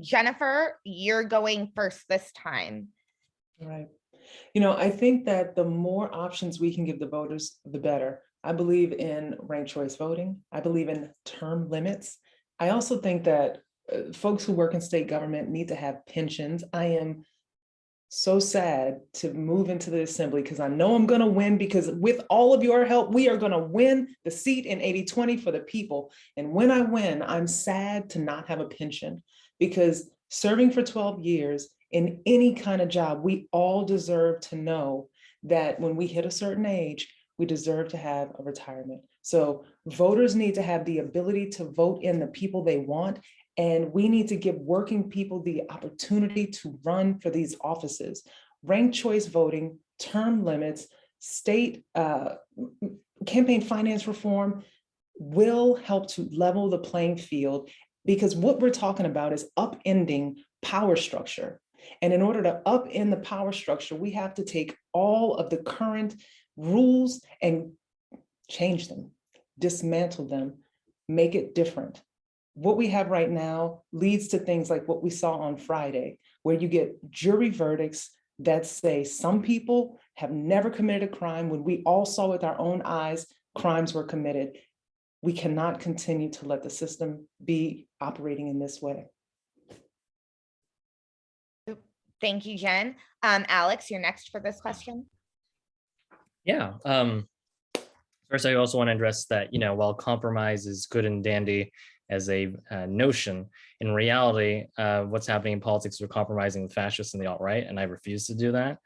Jennifer, you're going first this time. Right. You know, I think that the more options we can give the voters, the better. I believe in ranked choice voting. I believe in term limits. I also think that folks who work in state government need to have pensions. I am so sad to move into the assembly because I know I'm going to win, because with all of your help, we are going to win the seat in AD20 for the people. And when I win, I'm sad to not have a pension, because serving for 12 years in any kind of job, we all deserve to know that when we hit a certain age, we deserve to have a retirement. So voters need to have the ability to vote in the people they want. And we need to give working people the opportunity to run for these offices. Ranked choice voting, term limits, state campaign finance reform will help to level the playing field, because what we're talking about is upending power structure. And in order to upend the power structure, we have to take all of the current rules and change them, dismantle them, make it different. What we have right now leads to things like what we saw on Friday, where you get jury verdicts that say some people have never committed a crime, when we all saw with our own eyes crimes were committed. We cannot continue to let the system be operating in this way. Thank you, Jen. Alex, you're next for this question. Yeah. First, I also want to address that, you know, while compromise is good and dandy as a notion, in reality, what's happening in politics, we're compromising with fascists and the alt-right, and I refuse to do that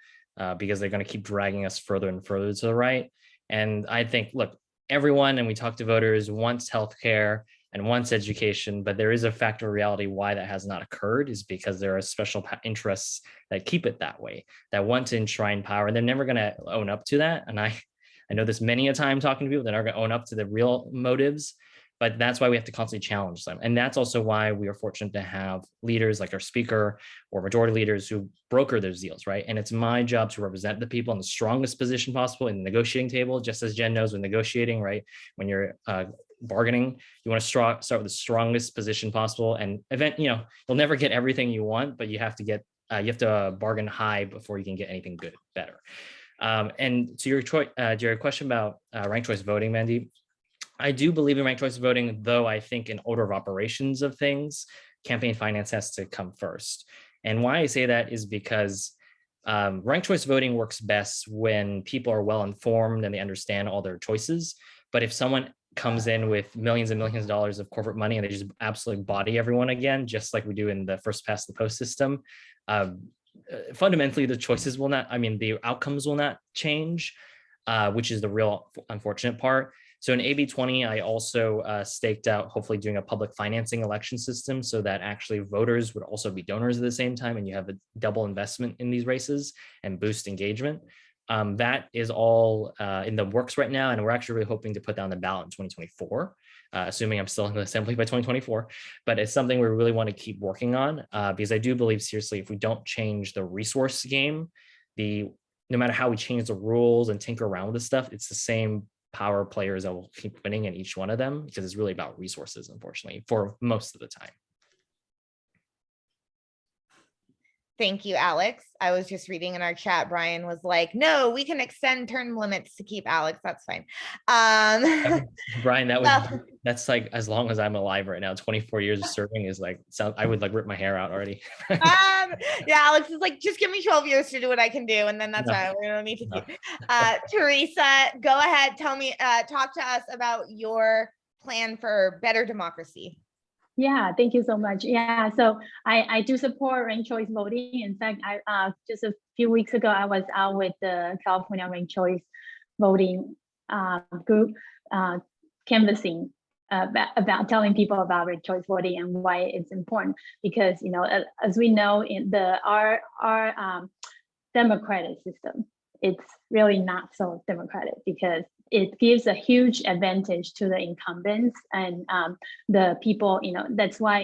because they're going to keep dragging us further and further to the right. And I think, look, everyone, and we talk to voters, wants healthcare and wants education, but there is a factor of reality why that has not occurred, is because there are special interests that keep it that way, that want to enshrine power, and they're never going to own up to that. And I know this many a time talking to people that are going to own up to the real motives, but that's why we have to constantly challenge them. And that's also why we are fortunate to have leaders like our speaker or majority leaders who broker those deals, right? And it's my job to represent the people in the strongest position possible in the negotiating table, just as Jen knows when negotiating, right? When you're bargaining, you want to start with the strongest position possible. And you'll never get everything you want, but you have to bargain high before you can get anything good, better. And to your question about ranked choice voting, Mandy, I do believe in ranked choice voting, though I think in order of operations of things, campaign finance has to come first. And why I say that is because ranked choice voting works best when people are well informed and they understand all their choices. But if someone comes in with millions and millions of dollars of corporate money and they just absolutely body everyone again, just like we do in the first past the post system, fundamentally the choices will not, the outcomes will not change, which is the real unfortunate part. So in AB20, I also staked out hopefully doing a public financing election system so that actually voters would also be donors at the same time, and you have a double investment in these races and boost engagement. That is all in the works right now, and we're actually really hoping to put that on the ballot in 2024, assuming I'm still in the assembly by 2024. But it's something we really want to keep working on because I do believe seriously, if we don't change the resource game, no matter how we change the rules and tinker around with this stuff, it's the same power players that will keep winning in each one of them, because it's really about resources, unfortunately, for most of the time. Thank you, Alex. I was just reading in our chat. Brian was like, no, we can extend term limits to keep Alex. That's fine. Brian, So- that's like as long as I'm alive right now. 24 years of serving is like, I would like rip my hair out already. yeah, Alex is like, just give me 12 years to do what I can do, and then that's No. fine. We don't need to No. keep. Teresa, go ahead. Tell me, talk to us about your plan for better democracy. Yeah, thank you so much. Yeah, so I do support ranked choice voting. In fact, I just a few weeks ago, I was out with the California ranked choice voting group canvassing about telling people about ranked choice voting and why it's important. Because as we know, in our democratic system, it's really not so democratic because it gives a huge advantage to the incumbents and the people, that's why,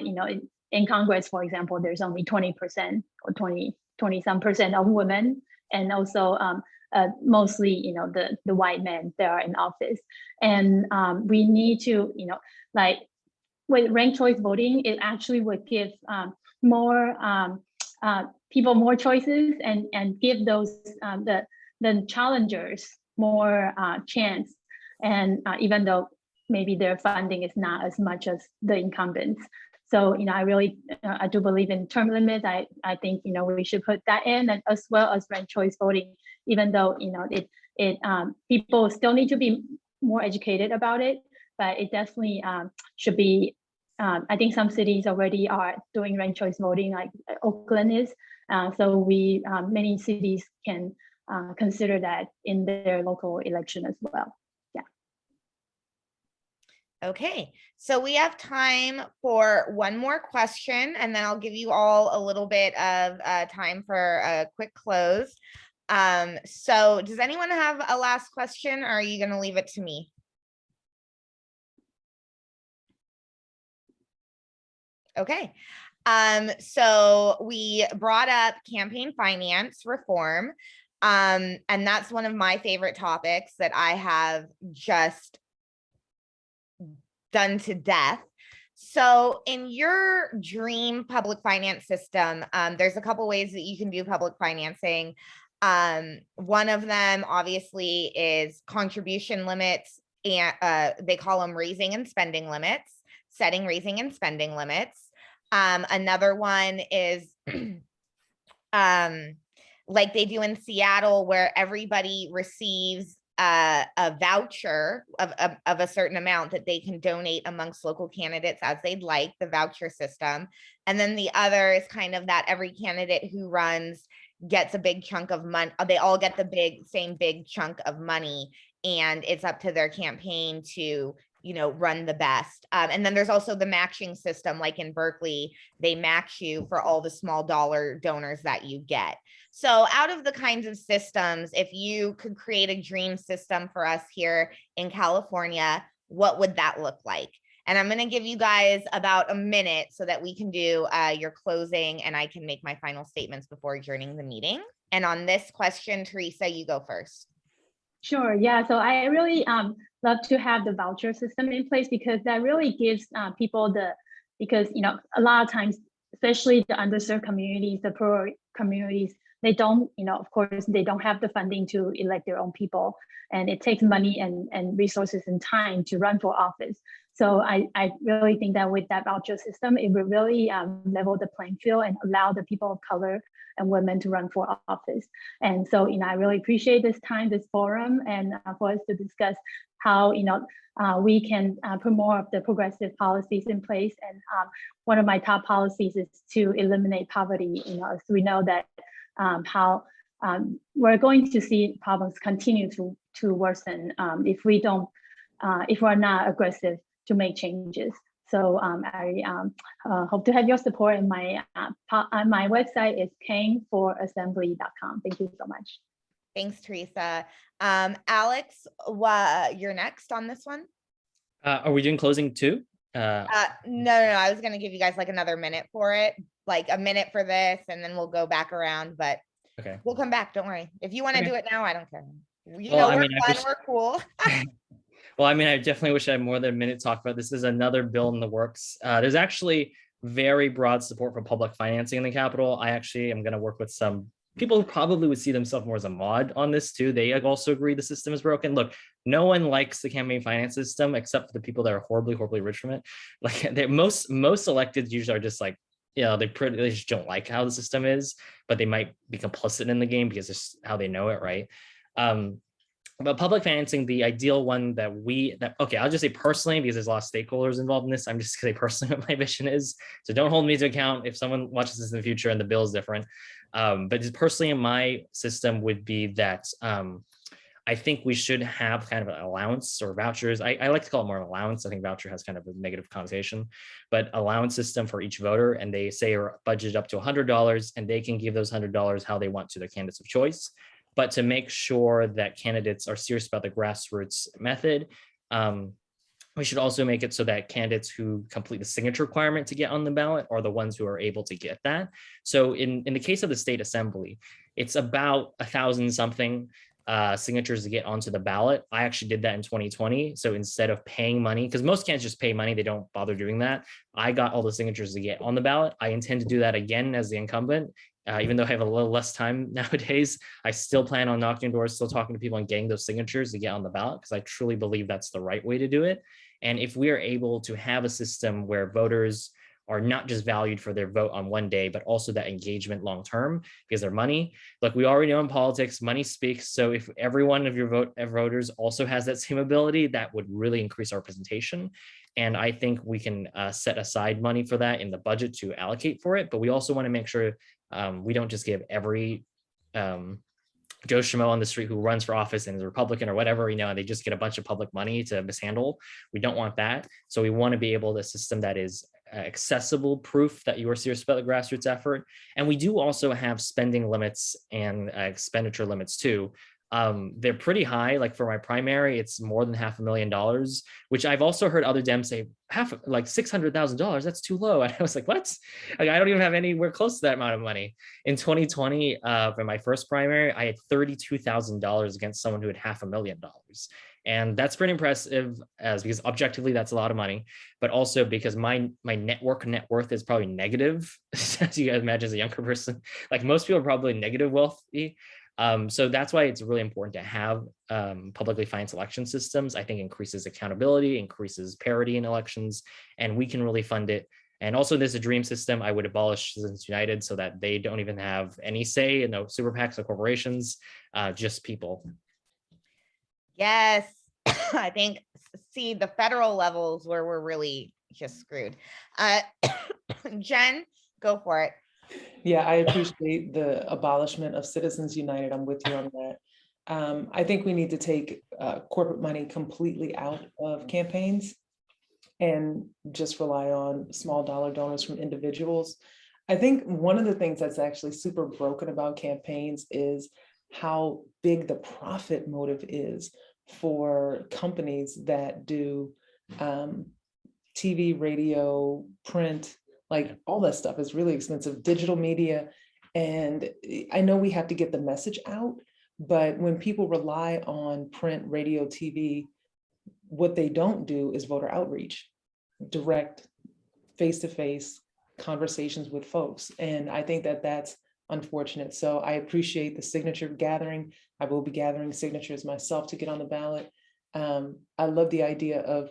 in Congress, for example, there's only 20% or 20 some percent of women, and also mostly, the white men that are in office. And we need to, like with ranked choice voting, it actually would give more people more choices and give those the challengers more chance, and even though maybe their funding is not as much as the incumbents. So I really I do believe in term limits. I think we should put that in, and as well as ranked choice voting, even though it people still need to be more educated about it, but it definitely should be. I think some cities already are doing ranked choice voting, like Oakland is. So we many cities can consider that in their local election as well. Yeah. Okay, so we have time for one more question, and then I'll give you all a little bit of time for a quick close. So does anyone have a last question, or are you going to leave it to me? Okay. So we brought up campaign finance reform. And that's one of my favorite topics that I have just done to death. So in your dream public finance system, there's a couple ways that you can do public financing. One of them obviously is contribution limits, and they call them raising and spending limits, setting raising and spending limits. Another one is like they do in Seattle, where everybody receives a voucher of a certain amount that they can donate amongst local candidates as they'd like, the voucher system. And then the other is kind of that every candidate who runs gets a big chunk of money. They all get the same big chunk of money, and it's up to their campaign to run the best. And then there's also the matching system, like in Berkeley, they match you for all the small dollar donors that you get. So out of the kinds of systems, if you could create a dream system for us here in California, what would that look like? And I'm going to give you guys about a minute so that we can do your closing, and I can make my final statements before adjourning the meeting. And on this question, Teresa, you go first. Sure. Yeah. So I really love to have the voucher system in place, because that really gives people because a lot of times, especially the underserved communities, the poor communities, they don't, of course, they don't have the funding to elect their own people, and it takes money and resources and time to run for office. So I really think that with that voucher system, it will really level the playing field and allow the people of color and women to run for office. And so, I really appreciate this time, this forum, and for us to discuss how, we can put more of the progressive policies in place. And one of my top policies is to eliminate poverty. As we know that how we're going to see problems continue to worsen if we don't, if we're not aggressive to make changes. So I hope to have your support. And my website is kengforassembly.com. Thank you so much. Thanks, Teresa. Alex, you're next on this one. Are we doing closing too? No. I was going to give you guys like another minute for it, like a minute for this, and then we'll go back around. But okay, we'll come back. Don't worry. If you want to do it now, I don't care. Well, we're fun. We're cool. Well, I mean, I definitely wish I had more than a minute to talk about this. There's another bill in the works. There's actually very broad support for public financing in the Capitol. I actually am going to work with some people who probably would see themselves more as a mod on this too. They also agree the system is broken. Look, no one likes the campaign finance system except for the people that are horribly rich from it. Like most electeds usually are just like, they just don't like how the system is, but they might be complicit in the game because it's how they know it, right? But public financing, the ideal one okay, I'll just say personally, because there's a lot of stakeholders involved in this, I'm just gonna say personally what my vision is. So don't hold me to account if someone watches this in the future and the bill is different. But just personally in my system would be that I think we should have kind of an allowance or vouchers. I like to call it more of an allowance. I think voucher has kind of a negative connotation, but allowance system for each voter. And they say are budgeted up to $100 and they can give those $100 how they want to their candidates of choice. But to make sure that candidates are serious about the grassroots method, we should also make it so that candidates who complete the signature requirement to get on the ballot are the ones who are able to get that. So in the case of the state assembly, it's about 1,000 something signatures to get onto the ballot. I actually did that in 2020. So instead of paying money, because most candidates just pay money, they don't bother doing that. I got all the signatures to get on the ballot. I intend to do that again as the incumbent. Even though I have a little less time nowadays, I still plan on knocking doors, still talking to people and getting those signatures to get on the ballot because I truly believe that's the right way to do it. And if we are able to have a system where voters are not just valued for their vote on one day, but also that engagement long-term because their money, like we already know in politics, money speaks. So if every one of your voters also has that same ability, that would really increase our representation. And I think we can set aside money for that in the budget to allocate for it. But we also want to make sure we don't just give every Joe Schmo on the street who runs for office and is a Republican or whatever, and they just get a bunch of public money to mishandle. We don't want that. So we want to be able to system that is accessible proof that you are serious about the grassroots effort. And we do also have spending limits and expenditure limits too. They're pretty high. Like for my primary, it's more than $500,000, which I've also heard other Dems say like $600,000. That's too low. And I was like, what? Like, I don't even have anywhere close to that amount of money. In 2020, for my first primary, I had $32,000 against someone who had $500,000. And that's pretty impressive because objectively that's a lot of money, but also because my net worth is probably negative. As you guys imagine as a younger person, like most people are probably negative wealthy. So that's why it's really important to have publicly financed election systems. I think increases accountability, increases parity in elections, and we can really fund it. And also there's a dream system. I would abolish Citizens United so that they don't even have any say in the super PACs or corporations, just people. Yes, I think, see, the federal levels where we're really just screwed. Jen, go for it. Yeah, I appreciate the abolishment of Citizens United. I'm with you on that. I think we need to take corporate money completely out of campaigns and just rely on small dollar donors from individuals. I think one of the things that's actually super broken about campaigns is how big the profit motive is for companies that do TV, radio, print, like all that stuff is really expensive, digital media. And I know we have to get the message out, but when people rely on print, radio, TV, what they don't do is voter outreach, direct face-to-face conversations with folks. And I think that that's unfortunate. So I appreciate the signature gathering. I will be gathering signatures myself to get on the ballot. I love the idea of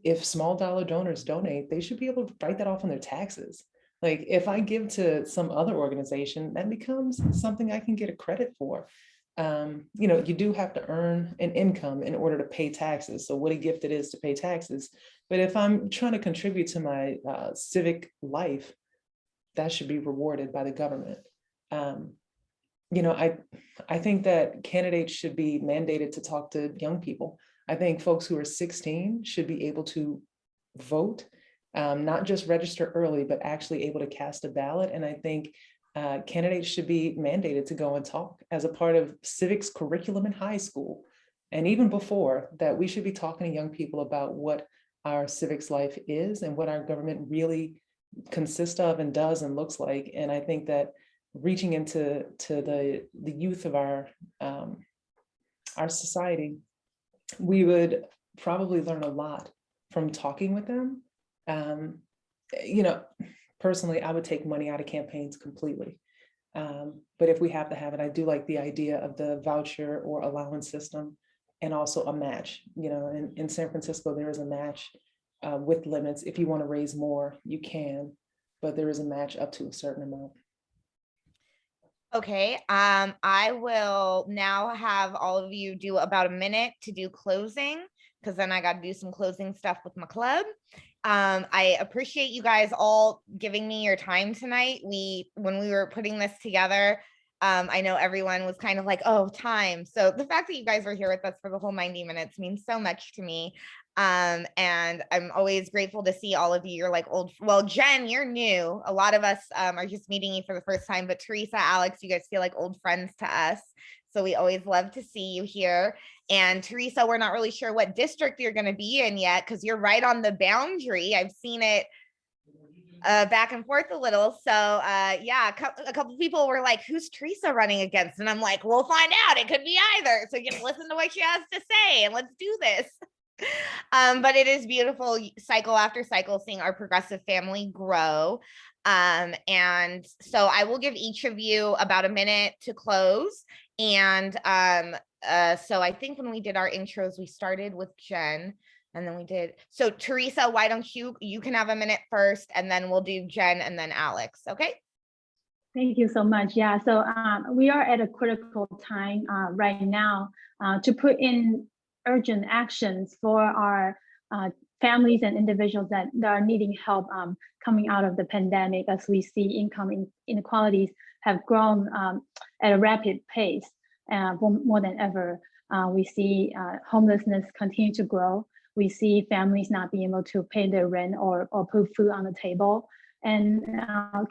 if small dollar donors donate, they should be able to write that off on their taxes. Like if I give to some other organization, that becomes something I can get a credit for. You do have to earn an income in order to pay taxes. So what a gift it is to pay taxes. But if I'm trying to contribute to my civic life, that should be rewarded by the government. I think that candidates should be mandated to talk to young people. I think folks who are 16 should be able to vote, not just register early, but actually able to cast a ballot. And I think candidates should be mandated to go and talk as a part of civics curriculum in high school. And even before that, we should be talking to young people about what our civics life is and what our government really consists of and does and looks like. And I think that reaching into the youth of our society, we would probably learn a lot from talking with them. you know, personally, I would take money out of campaigns completely. But if we have to have it, I do like the idea of the voucher or allowance system, and also a match. You know, in San Francisco, there is a match with limits. If you want to raise more, you can, but there is a match up to a certain amount. Okay, I will now have all of you do about a minute to do closing, because then I got to do some closing stuff with my club. I appreciate you guys all giving me your time tonight. When we were putting this together, I know everyone was kind of like, oh, time. So the fact that you guys were here with us for the whole 90 minutes means so much to me. And I'm always grateful to see all of you. You're like old, well, Jen, you're new. A lot of us are just meeting you for the first time, but Teresa, Alex, you guys feel like old friends to us. So we always love to see you here. And Teresa, we're not really sure what district you're going to be in yet, because you're right on the boundary. I've seen it back and forth a little. So yeah, a couple people were like, who's Teresa running against? And I'm like, we'll find out. It could be either. So you can listen to what she has to say and let's do this. But it is beautiful, cycle after cycle, seeing our progressive family grow. And so I will give each of you about a minute to close. And so I think when we did our intros, we started with Jen, and then we did. So Teresa, why don't you can have a minute first, and then we'll do Jen and then Alex. Okay. Thank you so much. Yeah, so we are at a critical time right now to put in urgent actions for our families and individuals that are needing help coming out of the pandemic, as we see income inequalities have grown at a rapid pace more than ever. We see homelessness continue to grow. We see families not being able to pay their rent or put food on the table. And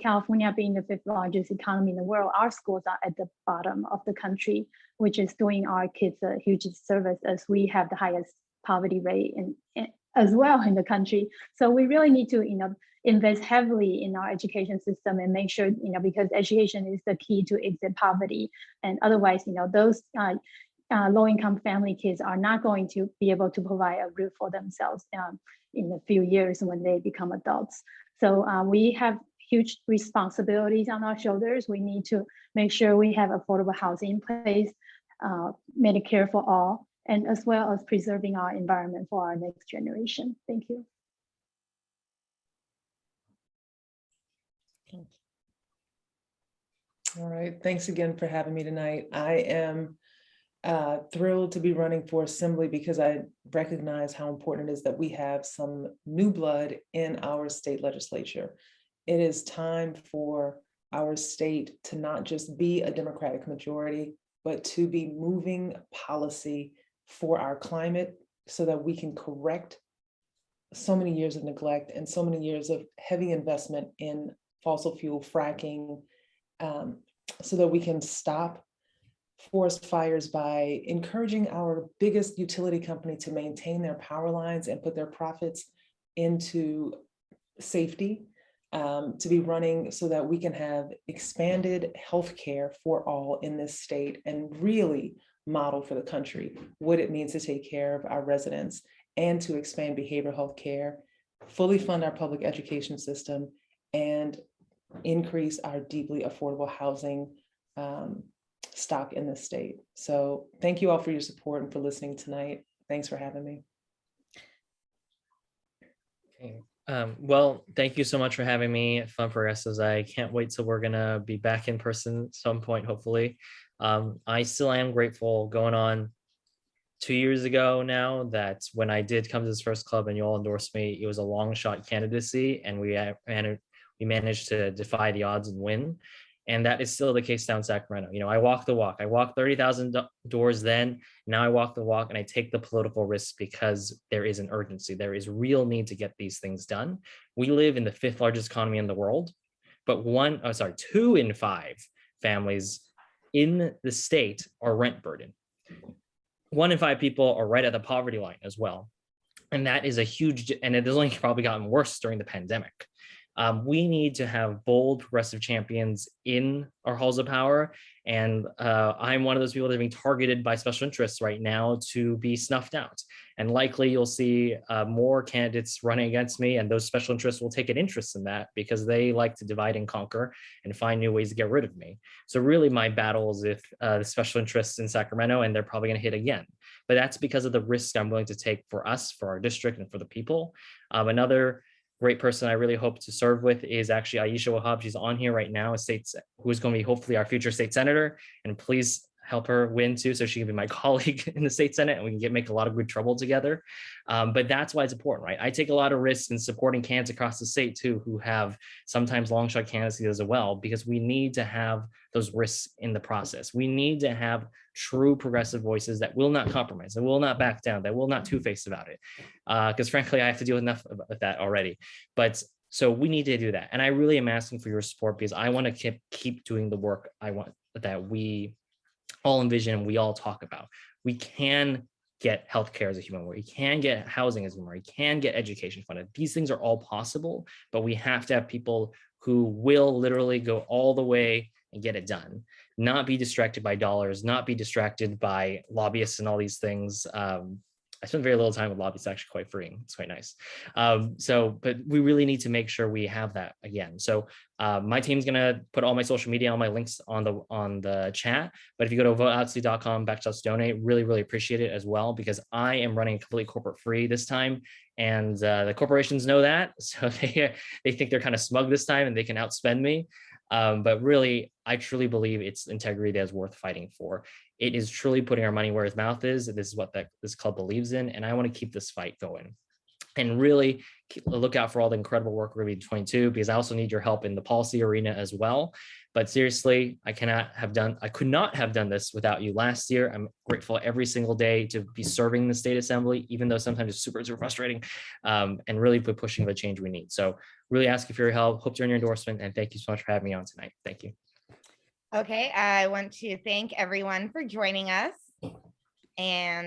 California being the 5th largest economy in the world, our schools are at the bottom of the country, which is doing our kids a huge service, as we have the highest poverty rate as well in the country. So we really need to, invest heavily in our education system and make sure, because education is the key to exit poverty. And otherwise, those low-income family kids are not going to be able to provide a roof for themselves in a few years when they become adults. So we have huge responsibilities on our shoulders. We need to make sure we have affordable housing in place, Medicare for all, and as well as preserving our environment for our next generation. Thank you. Thank you. All right, thanks again for having me tonight. I am thrilled to be running for assembly, because I recognize how important it is that we have some new blood in our state legislature. It is time for our state to not just be a Democratic majority, but to be moving policy for our climate so that we can correct so many years of neglect and so many years of heavy investment in fossil fuel fracking, so that we can stop forest fires by encouraging our biggest utility company to maintain their power lines and put their profits into safety, to be running so that we can have expanded healthcare for all in this state, and really model for the country what it means to take care of our residents, and to expand behavioral health care, fully fund our public education system, and increase our deeply affordable housing stock in this state. So thank you all for your support and for listening tonight. Thanks for having me. Okay. Well, thank you so much for having me. Fun Progressives. I can't wait till we're gonna be back in person at some point, hopefully. I still am grateful, going on 2 years ago now, that when I did come to this first club and you all endorsed me, it was a long shot candidacy, and we managed to defy the odds and win. And that is still the case down in Sacramento. I walk the walk. I walked 30,000 doors then. Now I walk the walk, and I take the political risks because there is an urgency. There is real need to get these things done. We live in the 5th largest economy in the world, but 2 in 5 families in the state are rent burdened. 1 in 5 people are right at the poverty line as well. And that is a huge, and it has only probably gotten worse during the pandemic. We need to have bold progressive champions in our halls of power. And I'm one of those people that are being targeted by special interests right now to be snuffed out. And likely you'll see more candidates running against me, and those special interests will take an interest in that because they like to divide and conquer and find new ways to get rid of me. So really my battle is with the special interests in Sacramento, and they're probably going to hit again. But that's because of the risks I'm willing to take for us, for our district, and for the people. Another great person I really hope to serve with is actually Aisha Wahab. She's on here right now, who's going to be hopefully our future state senator. And please help her win too, so she can be my colleague in the state senate, and we can make a lot of good trouble together. But that's why it's important, right? I take a lot of risks in supporting candidates across the state too, who have sometimes long shot candidacies as well, because we need to have those risks in the process. We need to have true progressive voices that will not compromise, that will not back down, that will not two-face about it. Because frankly, I have to deal enough with that already. But so we need to do that. And I really am asking for your support, because I want to keep doing the work I want, that we all envision and we all talk about. We can get healthcare as a human right. We can get housing as a human right. We can get education funded. These things are all possible, but we have to have people who will literally go all the way and get it done, not be distracted by dollars, not be distracted by lobbyists and all these things. I spend very little time with lobbyists, actually quite freeing. It's quite nice. But we really need to make sure we have that again. So my team's gonna put all my social media, all my links on the chat. But if you go to votealexlee.com/donate, really appreciate it as well, because I am running completely corporate free this time. And the corporations know that. So they think they're kind of smug this time and they can outspend me. But really, I truly believe it's integrity that is worth fighting for. It is truly putting our money where its mouth is. This is what this club believes in, and I want to keep this fight going. And really look out for all the incredible work we're going to be doing too, because I also need your help in the policy arena as well. But seriously, I could not have done this without you last year. I'm grateful every single day to be serving the state assembly, even though sometimes it's super frustrating, and really pushing the change we need. So really asking for your help. Hope to earn your endorsement, and thank you so much for having me on tonight. Thank you. Okay, I want to thank everyone for joining us. And